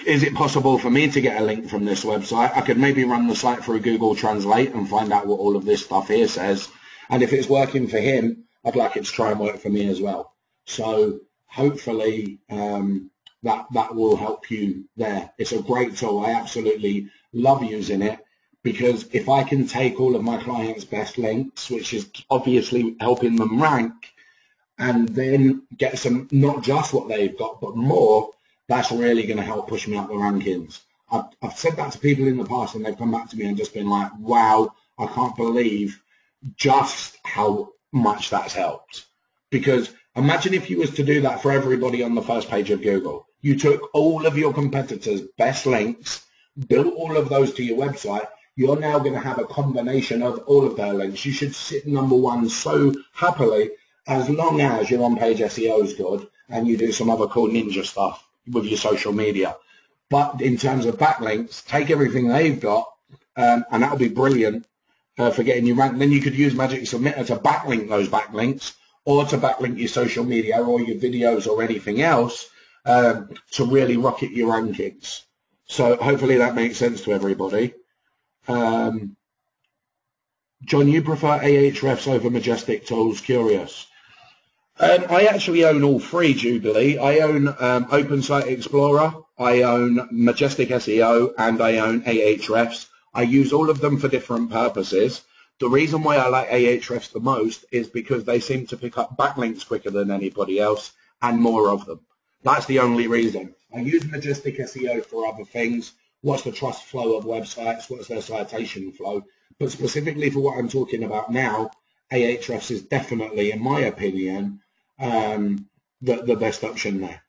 is it possible for me to get a link from this website? I could maybe run the site through Google Translate and find out what all of this stuff here says. And if it's working for him, I'd like it to try and work for me as well. So hopefully that will help you there. It's a great tool. I absolutely love using it because if I can take all of my clients' best links, which is obviously helping them rank, and then get some, not just what they've got, but more, that's really going to help push me up the rankings. I've said that to people in the past and they've come back to me and just been like, wow, I can't believe just how much that's helped. Because imagine if you was to do that for everybody on the first page of Google. You took all of your competitors' best links, built all of those to your website. You're now going to have a combination of all of their links. You should sit number one so happily as long as your on-page SEO is good and you do some other cool ninja stuff with your social media. But in terms of backlinks, take everything they've got and that'll be brilliant for getting you ranked. Then you could use Magic Submitter to backlink those backlinks or to backlink your social media or your videos or anything else to really rocket your rankings. So hopefully that makes sense to everybody. John, you prefer Ahrefs over Majestic tools? Curious. I actually own all three, Jubilee. I own Open Site Explorer, I own Majestic SEO, and I own Ahrefs. I use all of them for different purposes. The reason why I like Ahrefs the most is because they seem to pick up backlinks quicker than anybody else and more of them. That's the only reason. I use Majestic SEO for other things. What's the trust flow of websites? What's their citation flow? But specifically for what I'm talking about now, Ahrefs is definitely, in my opinion, the best option there.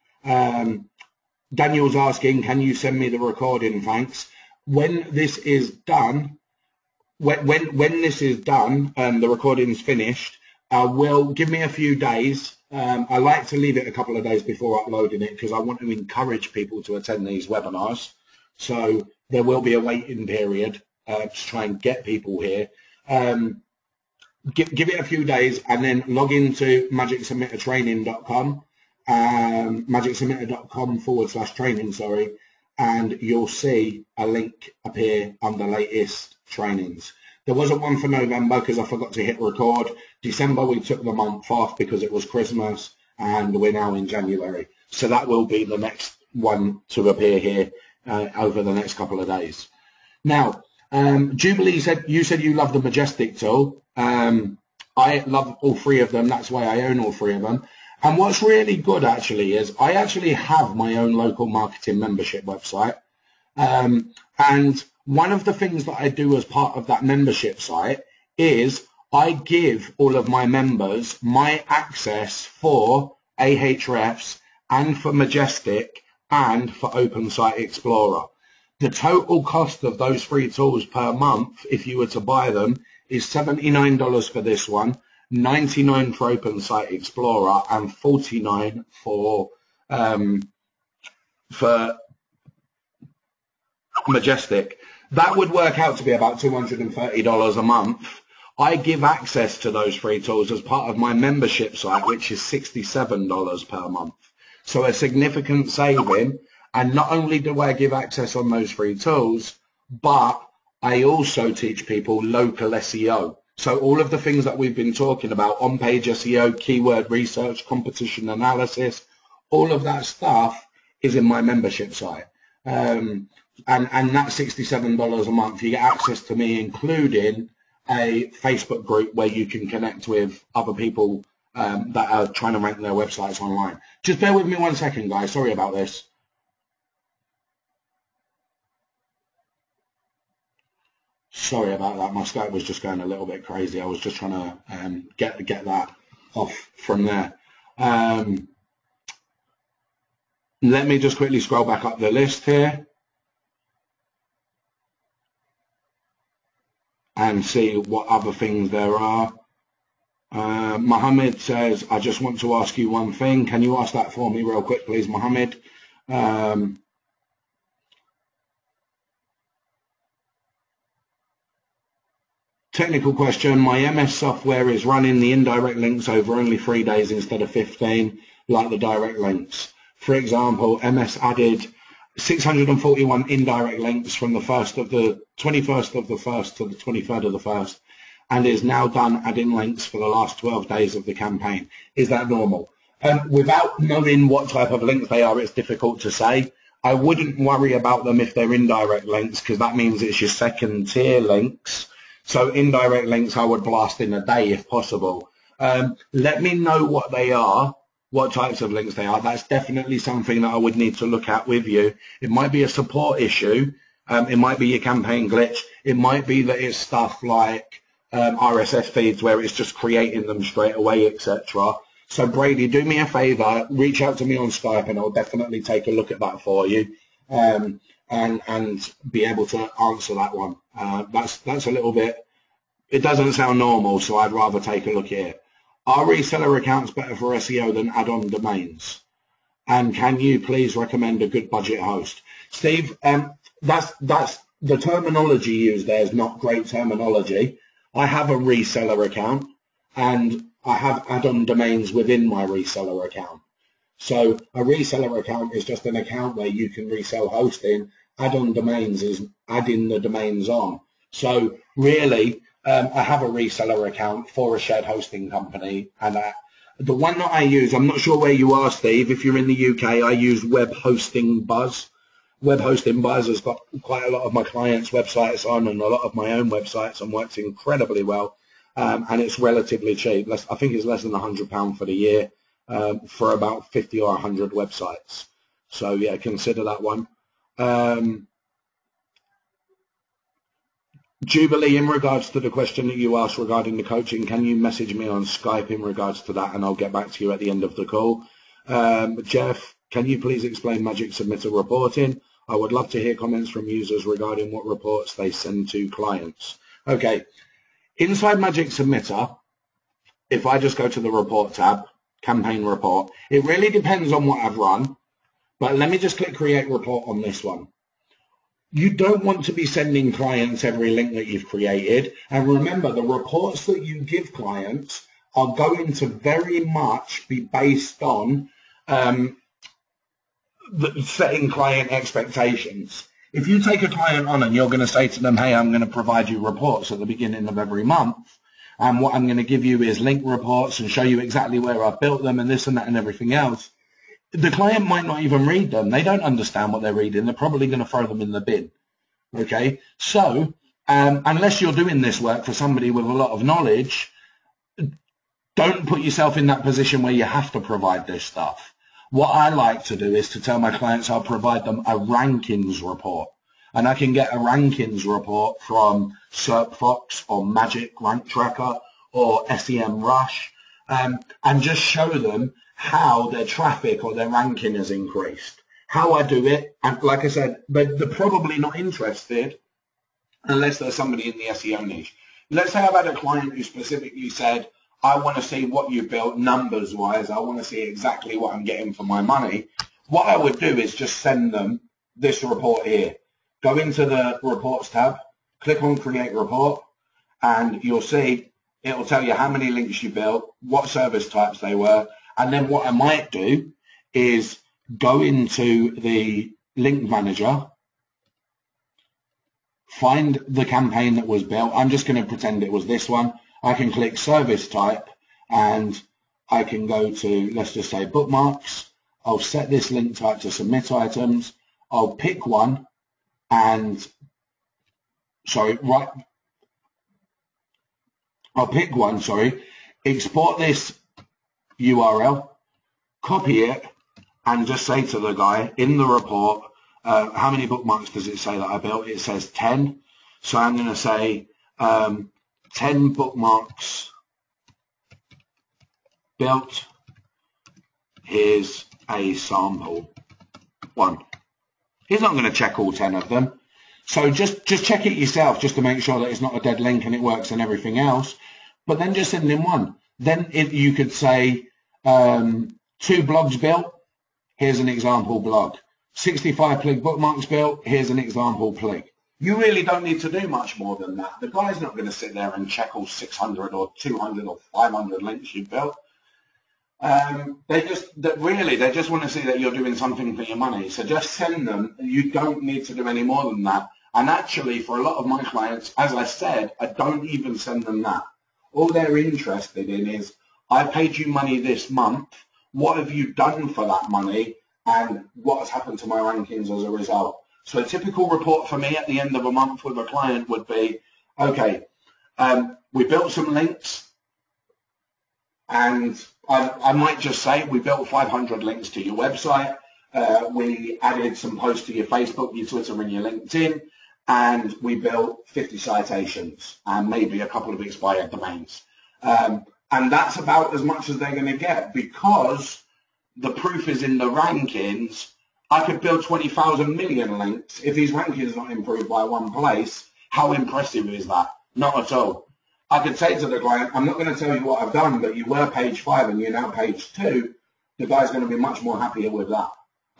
Daniel's asking, can you send me the recording? Thanks. When this is done, when this is done, the recording's finished, will give me a few days. I like to leave it a couple of days before uploading it because I want to encourage people to attend these webinars. So there will be a waiting period to try and get people here. Give it a few days and then log into magicsubmittertraining.com, magicsubmitter.com/training, sorry, and you'll see a link appear under latest trainings. There wasn't one for November because I forgot to hit record. December we took the month off because it was Christmas and we're now in January. So that will be the next one to appear here over the next couple of days. Now, Jubilee said you love the Majestic tool. I love all three of them. That's why I own all three of them. And what's really good actually is I actually have my own local marketing membership website. And one of the things that I do as part of that membership site is I give all of my members my access for Ahrefs and for Majestic and for Open Site Explorer. The total cost of those free tools per month, if you were to buy them, is $79 for this one, $99 for OpenSite Explorer, and $49 for Majestic. That would work out to be about $230 a month. I give access to those free tools as part of my membership site, which is $67 per month. So a significant saving. And not only do I give access on those free tools, but I also teach people local SEO. So all of the things that we've been talking about, on-page SEO, keyword research, competition analysis, all of that stuff is in my membership site. And that's $67 a month. You get access to me, including a Facebook group where you can connect with other people that are trying to rank their websites online. Just bear with me 1 second, guys. Sorry about this. Sorry about that. My Skype was just going a little bit crazy. I was just trying to get that off from there. Let me just quickly scroll back up the list here and see what other things there are. Mohammed says, I just want to ask you one thing. Can you ask that for me real quick, please, Mohammed? Technical question. My MS software is running the indirect links over only 3 days instead of 15, like the direct links. For example, MS added 641 indirect links from the 21st of the 1st to the 23rd of the 1st, and is now done adding links for the last 12 days of the campaign. Is that normal? Without knowing what type of links they are, it's difficult to say. I wouldn't worry about them if they're indirect links, because that means it's your second tier links. So indirect links I would blast in a day if possible. Let me know what they are, what types of links they are. That's definitely something that I would need to look at with you. It might be a support issue. It might be your campaign glitch. It might be that it's stuff like RSS feeds where it's just creating them straight away, etc. So Brady, do me a favor, reach out to me on Skype and I'll definitely take a look at that for you. And be able to answer that one. That's a little bit, it doesn't sound normal, so I'd rather take a look here. Are reseller accounts better for SEO than add-on domains? And can you please recommend a good budget host? Steve, that's the terminology used there is not great terminology. I have a reseller account and I have add-on domains within my reseller account. So a reseller account is just an account where you can resell hosting. Add-on domains is adding the domains on. So really, I have a reseller account for a shared hosting company, and the one that I use, I'm not sure where you are, Steve. If you're in the UK, I use Web Hosting Buzz. Web Hosting Buzz has got quite a lot of my clients' websites on and a lot of my own websites and works incredibly well. And it's relatively cheap. I think it's less than £100 for the year for about 50 or 100 websites. So yeah, consider that one. Jubilee, in regards to the question that you asked regarding the coaching, can you message me on Skype in regards to that, and I'll get back to you at the end of the call. Jeff, can you please explain Magic Submitter reporting? I would love to hear comments from users regarding what reports they send to clients. Okay, inside Magic Submitter, if I just go to the report tab, campaign report, it really depends on what I've run, but let me just click create report on this one. You don't want to be sending clients every link that you've created. And remember, the reports that you give clients are going to very much be based on setting client expectations. If you take a client on and you're going to say to them, hey, I'm going to provide you reports at the beginning of every month, and what I'm going to give you is link reports and show you exactly where I've built them and this and that and everything else, the client might not even read them. They don't understand what they're reading. They're probably going to throw them in the bin. Okay, so unless you're doing this work for somebody with a lot of knowledge, don't put yourself in that position where you have to provide this stuff. What I like to do is to tell my clients I'll provide them a rankings report. And I can get a rankings report from SERPFox or Magic Rank Tracker or SEMrush, and just show them how their traffic or their ranking has increased, how I do it, and like I said, but they're probably not interested unless there's somebody in the SEO niche. Let's say I've had a client who specifically said, I want to see what you built numbers wise. I want to see exactly what I'm getting for my money. What I would do is just send them this report here. Go into the reports tab, click on create report, and you'll see it'll tell you how many links you built, what service types they were. And then what I might do is go into the link manager, find the campaign that was built. I'm just going to pretend it was this one. I can click service type and I can go to, let's just say bookmarks. I'll set this link type to submit items. I'll pick one and, export this URL, copy it, and just say to the guy in the report, how many bookmarks does it say that I built? It says 10. So I'm going to say 10 bookmarks built. Here's a sample one. He's not going to check all 10 of them. So just check it yourself just to make sure that it's not a dead link and it works and everything else. But then just send him one. Then if you could say 2 blogs built. Here's an example blog. 65 plig bookmarks built. Here's an example plig. You really don't need to do much more than that. The guy's not going to sit there and check all 600 or 200 or 500 links you've built. They just want to see that you're doing something for your money. So just send them. You don't need to do any more than that. And actually, for a lot of my clients, as I said, I don't even send them that. All they're interested in is, I paid you money this month. What have you done for that money? And what has happened to my rankings as a result? So a typical report for me at the end of a month with a client would be, okay, we built some links, and I might just say we built 500 links to your website. We added some posts to your Facebook, your Twitter, and your LinkedIn, and we built 50 citations and maybe a couple of expired domains. And that's about as much as they're going to get, because the proof is in the rankings. I could build 20,000 million links. If these rankings not improved by one place, how impressive is that? Not at all. I could say to the client, I'm not going to tell you what I've done, but you were page 5 and you're now page 2. The guy's going to be much more happier with that.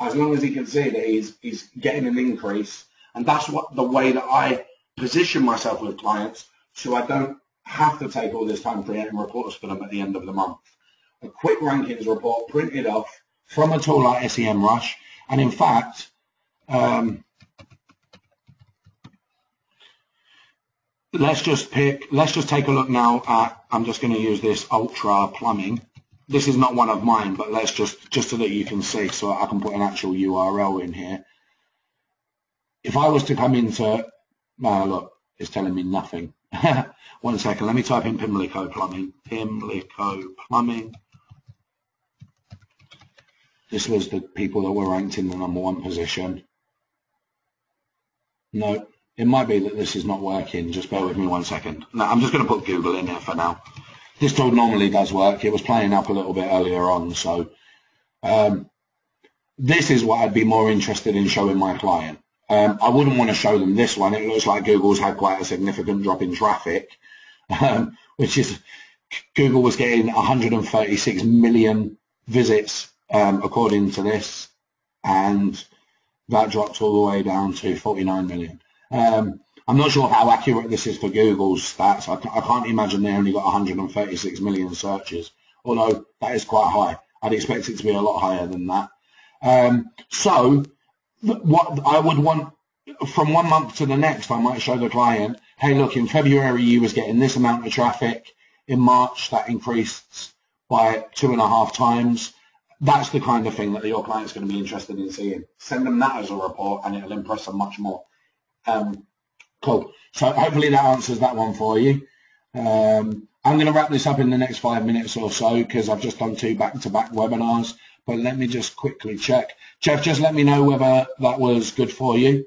As long as he can see that he's getting an increase. And that's the way that I position myself with clients, so I don't have to take all this time creating reports for them at the end of the month. A quick rankings report printed off from a tool like SEMrush. And in fact, let's just take a look now at, I'm just going to use this Ultra Plumbing. This is not one of mine, but let's just so that you can see, so I can put an actual URL in here. If I was to come into, look, it's telling me nothing. 1 second, let me type in Pimlico Plumbing. Pimlico Plumbing. This was the people that were ranked in the #1 position. No, it might be that this is not working. Just bear with me 1 second. No, I'm just going to put Google in here for now. This tool normally does work. It was playing up a little bit earlier on. So this is what I'd be more interested in showing my client. I wouldn't want to show them this one. It looks like Google's had quite a significant drop in traffic, which is Google was getting 136 million visits according to this, and that dropped all the way down to 49 million. I'm not sure how accurate this is for Google's stats. I can't imagine they only got 136 million searches, although that is quite high. I'd expect it to be a lot higher than that. So what I would want, from 1 month to the next, I might show the client, hey, look, in February you was getting this amount of traffic. In March, that increased by 2.5 times. That's the kind of thing that your client's going to be interested in seeing. Send them that as a report and it'll impress them much more. Cool. So hopefully that answers that one for you. I'm going to wrap this up in the next 5 minutes or so because I've just done 2 back-to-back webinars. But let me just quickly check. Jeff, just let me know whether that was good for you.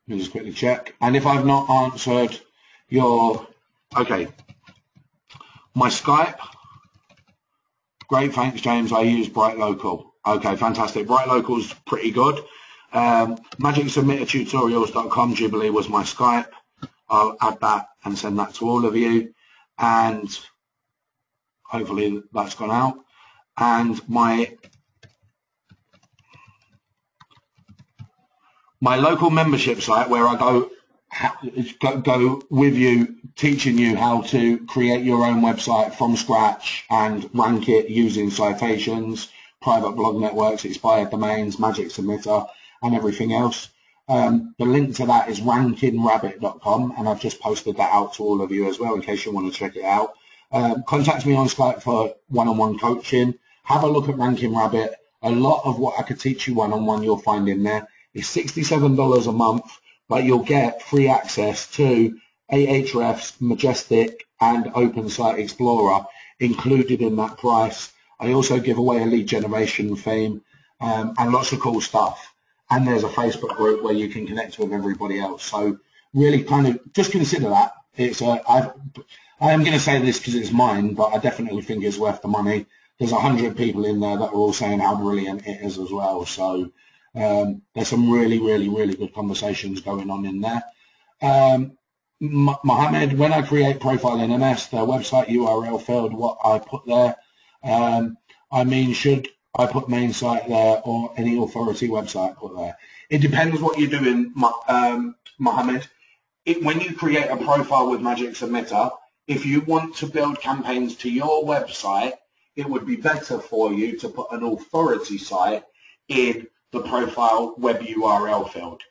Let me just quickly check. And if I've not answered your, okay, my Skype, great, thanks, James. I use Bright Local. Okay, fantastic. Bright Local's pretty good. MagicSubmitterTutorials.com, Jubilee was my Skype. I'll add that and send that to all of you. And hopefully that's gone out. And my local membership site, where I go with you, teaching you how to create your own website from scratch and rank it using citations, private blog networks, expired domains, Magic Submitter, and everything else. The link to that is rankingrabbit.com, and I've just posted that out to all of you as well in case you want to check it out. Contact me on Skype for one-on-one coaching. Have a look at Ranking Rabbit. A lot of what I could teach you one-on-one you'll find in there. It's $67 a month, but you'll get free access to Ahrefs, Majestic, and OpenSite Explorer included in that price. I also give away a lead generation theme and lots of cool stuff. And there's a Facebook group where you can connect with everybody else. So really kind of just consider that. It's I am going to say this because it's mine, but I definitely think it's worth the money. There's 100 people in there that are all saying how brilliant it is as well. So there's some really, really, really good conversations going on in there. Mohammed, when I create profile in MS, their website URL field, what I put there, I mean, should I put main site there or any authority website put there? It depends what you're doing, Mohammed. When you create a profile with Magic Submitter, if you want to build campaigns to your website, it would be better for you to put an authority site in the profile web URL field.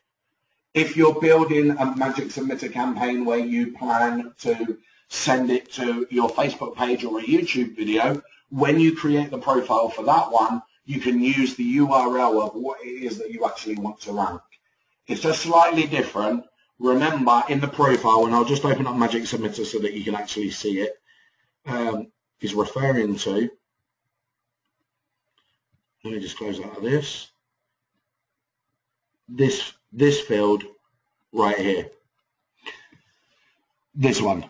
If you're building a Magic Submitter campaign where you plan to send it to your Facebook page or a YouTube video, when you create the profile for that one, you can use the URL of what it is that you actually want to rank. It's just slightly different. Remember, in the profile, and I'll just open up Magic Submitter so that you can actually see it, is referring to, let me just close out of this field right here, this one.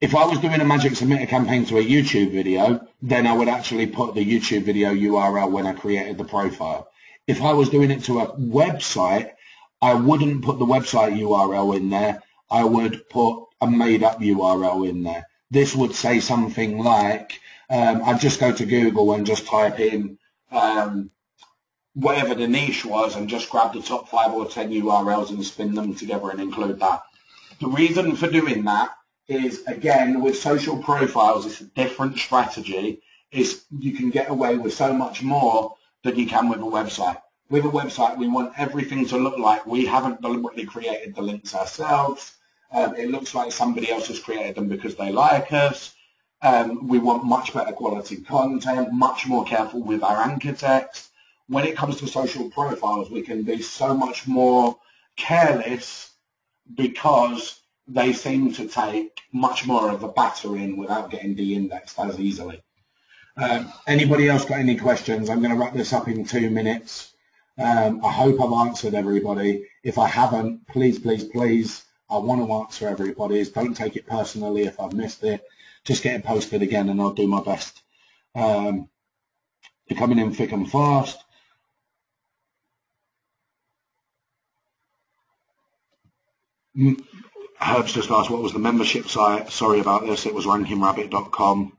If I was doing a Magic Submitter campaign to a YouTube video, then I would actually put the YouTube video URL when I created the profile. If I was doing it to a website, I wouldn't put the website URL in there. I would put a made-up URL in there. This would say something like, I'd just go to Google and just type in whatever the niche was and just grab the top 5 or 10 URLs and spin them together and include that. The reason for doing that is, again, with social profiles, it's a different strategy. You can get away with so much more than you can with a website. With a website, we want everything to look like we haven't deliberately created the links ourselves. It looks like somebody else has created them because they like us. We want much better quality content, much more careful with our anchor text. When it comes to social profiles, we can be so much more careless because they seem to take much more of a battering without getting de-indexed as easily. Anybody else got any questions? I'm going to wrap this up in 2 minutes. I hope I've answered everybody. If I haven't, please, please, please, I want to answer everybody's. Don't take it personally if I've missed it. Just get it posted again and I'll do my best. You're coming in thick and fast. Herb's just asked what was the membership site. Sorry about this. It was rankingrabbit.com.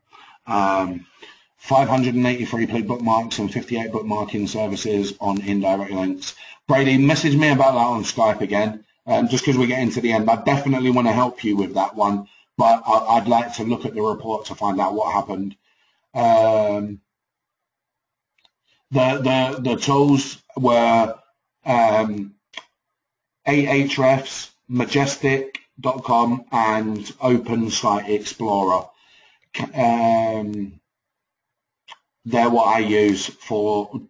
583 bookmarks and 58 bookmarking services on indirect links. Brady, message me about that on Skype again, just because we're getting to the end. I definitely want to help you with that one, but I'd like to look at the report to find out what happened. The tools were Ahrefs, Majestic.com, and OpenSite Explorer. They're what I use for.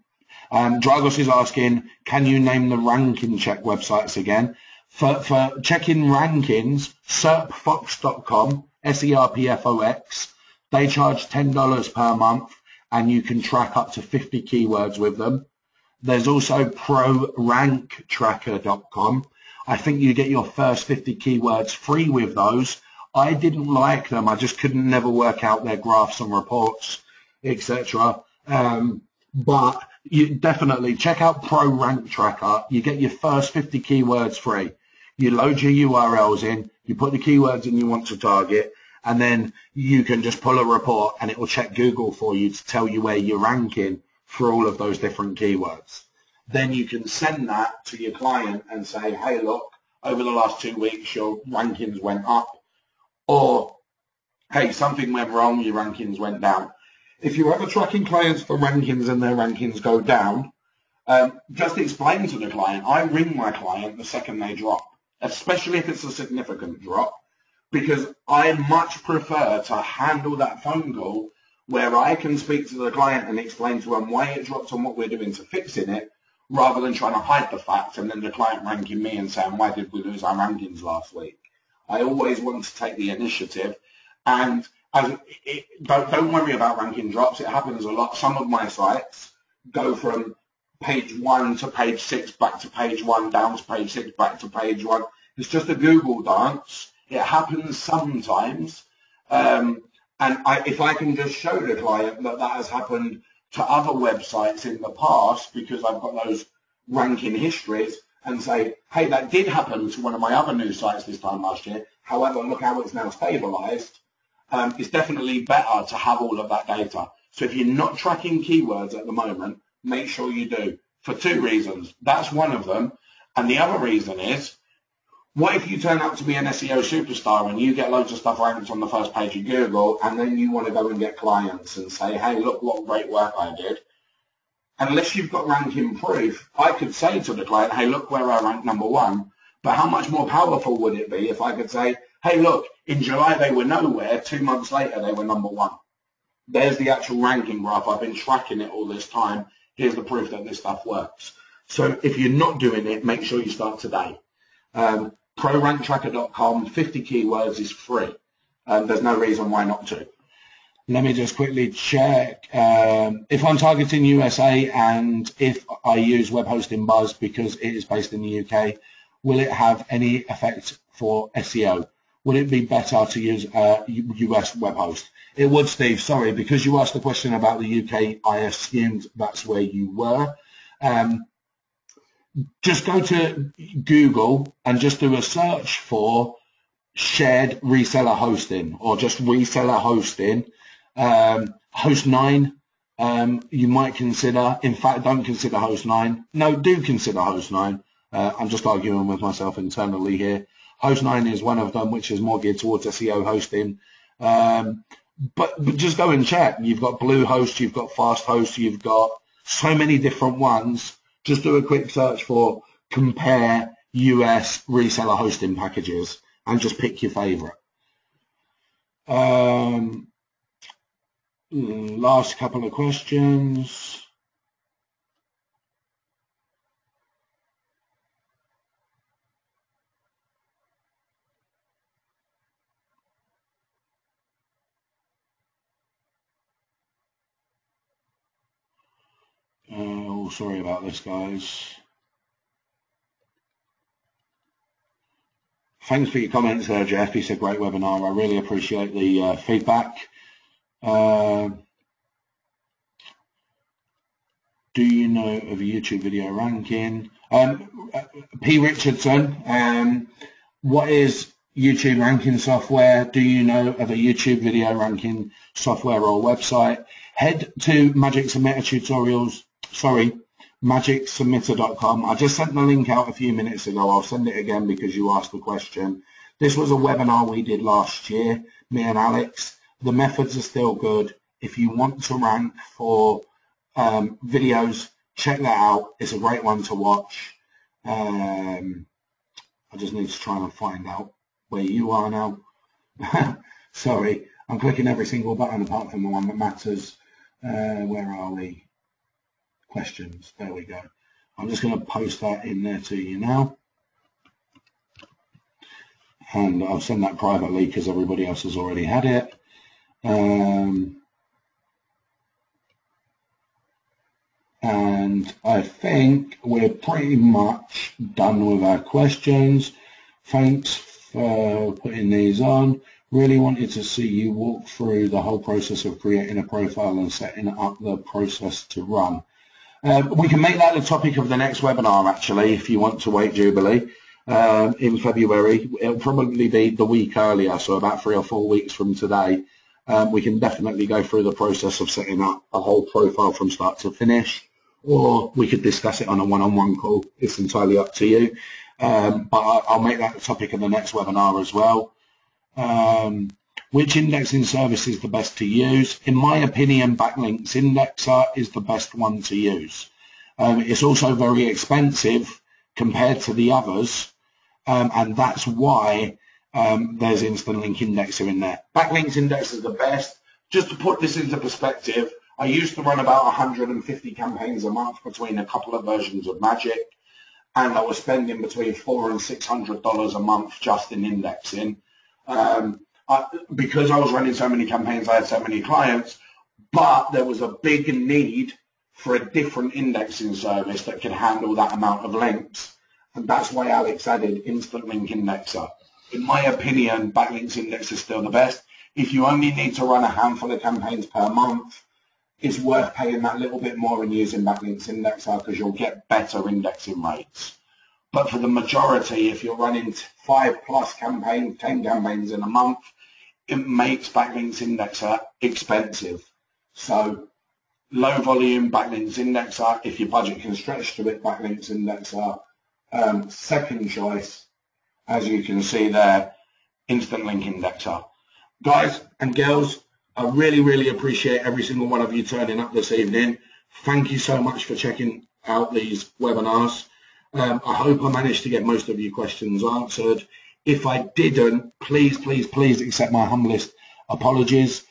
Dragos is asking, can you name the ranking check websites again? For checking rankings, serpfox.com, SERPFOX, they charge $10 per month, and you can track up to 50 keywords with them. There's also ProRankTracker.com. I think you get your first 50 keywords free with those. I didn't like them. I just couldn't never work out their graphs and reports, etc. But you definitely check out Pro Rank Tracker. You get your first 50 keywords free. You load your URLs in, you put the keywords in you want to target, and then you can just pull a report and it will check Google for you to tell you where you're ranking for all of those different keywords. Then you can send that to your client and say, hey, look, over the last 2 weeks, your rankings went up. Or, hey, something went wrong, your rankings went down. If you're ever tracking clients for rankings and their rankings go down, just explain to the client, I ring my client the second they drop, especially if it's a significant drop, because I much prefer to handle that phone call where I can speak to the client and explain to them why it dropped and what we're doing to fixing it, rather than trying to hide the fact and then the client ranking me and saying, why did we lose our rankings last week? I always want to take the initiative, and don't worry about ranking drops. It happens a lot. Some of my sites go from page 1 to page 6, back to page 1, down to page 6, back to page 1. It's just a Google dance. It happens sometimes. If I can just show the client that that has happened to other websites in the past, because I've got those ranking histories, and say, hey, that did happen to one of my other news sites this time last year. However, look how it's now stabilized. It's definitely better to have all of that data. So if you're not tracking keywords at the moment, make sure you do, for 2 reasons. That's one of them. And the other reason is, what if you turn out to be an SEO superstar and you get loads of stuff ranked on the first page of Google, and then you want to go and get clients and say, hey, look what great work I did. Unless you've got ranking proof, I could say to the client, hey, look where I ranked #1. But how much more powerful would it be if I could say, hey, look, in July they were nowhere, 2 months later they were #1. There's the actual ranking graph. I've been tracking it all this time. Here's the proof that this stuff works. So if you're not doing it, make sure you start today. ProRankTracker.com, 50 keywords is free. There's no reason why not to. Let me just quickly check. If I'm targeting USA and if I use Web Hosting Buzz because it is based in the UK, will it have any effect for SEO? Would it be better to use US web host? It would, Steve. Sorry, because you asked the question about the UK, I assumed that's where you were. Just go to Google and just do a search for shared reseller hosting, or just reseller hosting. Host9, you might consider. In fact, don't consider Host9. No, do consider Host9. I'm just arguing with myself internally here. Host9 is one of them, which is more geared towards SEO hosting. But just go and check. You've got Bluehost, you've got FastHost, you've got so many different ones. Just do a quick search for compare US reseller hosting packages and just pick your favorite. Last couple of questions. Oh, sorry about this, guys. Thanks for your comments there, Jeff. It's a great webinar. I really appreciate the feedback. Do you know of a YouTube video ranking? P. Richardson, what is YouTube ranking software? Do you know of a YouTube video ranking software or website? Head to Magic Submitter tutorials. Sorry, magicsubmitter.com. I just sent the link out a few minutes ago. I'll send it again because you asked the question. This was a webinar we did last year, me and Alex. The methods are still good. If you want to rank for videos, check that out. It's a great one to watch. I just need to try and find out where you are now. Sorry, I'm clicking every single button apart from the one that matters. Where are we? Questions. There we go. I'm just going to post that in there to you now. And I'll send that privately because everybody else has already had it. And And I think we're pretty much done with our questions. Thanks for putting these on. Really wanted to see you walk through the whole process of creating a profile and setting up the process to run. We can make that the topic of the next webinar, actually, if you want to wait, Jubilee, in February. It'll probably be the week earlier, so about 3 or 4 weeks from today. We can definitely go through the process of setting up a whole profile from start to finish, or we could discuss it on a one-on-one call. It's entirely up to you. But I'll make that the topic of the next webinar as well. Which indexing service is the best to use? In my opinion, Backlinks Indexer is the best one to use. It's also very expensive compared to the others, and that's why there's Instant Link Indexer in there. Backlinks Indexer is the best. Just to put this into perspective, I used to run about 150 campaigns a month between a couple of versions of Magic, and I was spending between $400 and $600 a month just in indexing. Because I was running so many campaigns, I had so many clients, but there was a big need for a different indexing service that could handle that amount of links. And that's why Alex added Instant Link Indexer. In my opinion, Backlinks Indexer is still the best. If you only need to run a handful of campaigns per month, it's worth paying that little bit more and using Backlinks Indexer because you'll get better indexing rates. But for the majority, if you're running 5+ campaigns, 10 campaigns in a month, it makes Backlinks Indexer expensive. So low volume Backlinks Indexer, if your budget can stretch to it, Backlinks Indexer. Second choice, as you can see there, Instant Link Indexer. Guys and girls, I really, really appreciate every single one of you turning up this evening. Thank you so much for checking out these webinars. I hope I managed to get most of your questions answered. If I didn't, please, please, please accept my humblest apologies.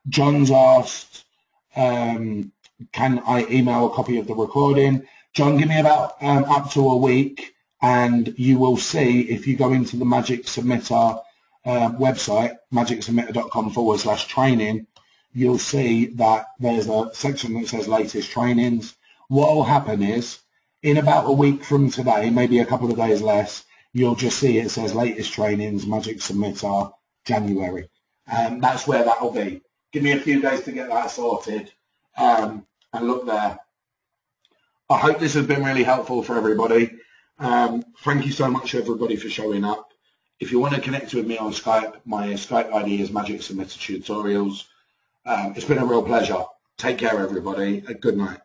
John's asked, can I email a copy of the recording? John, give me about up to a week, and you will see if you go into the Magic Submitter website, magicsubmitter.com/training, you'll see that there's a section that says latest trainings. What will happen is, in about a week from today, maybe a couple of days less, you'll just see it says latest trainings, Magic Submitter, January. That's where that will be. Give me a few days to get that sorted, and look there. I hope this has been really helpful for everybody. Thank you so much, everybody, for showing up. If you want to connect with me on Skype, my Skype ID is Magic Submitter Tutorials. It's been a real pleasure. Take care, everybody. Good night.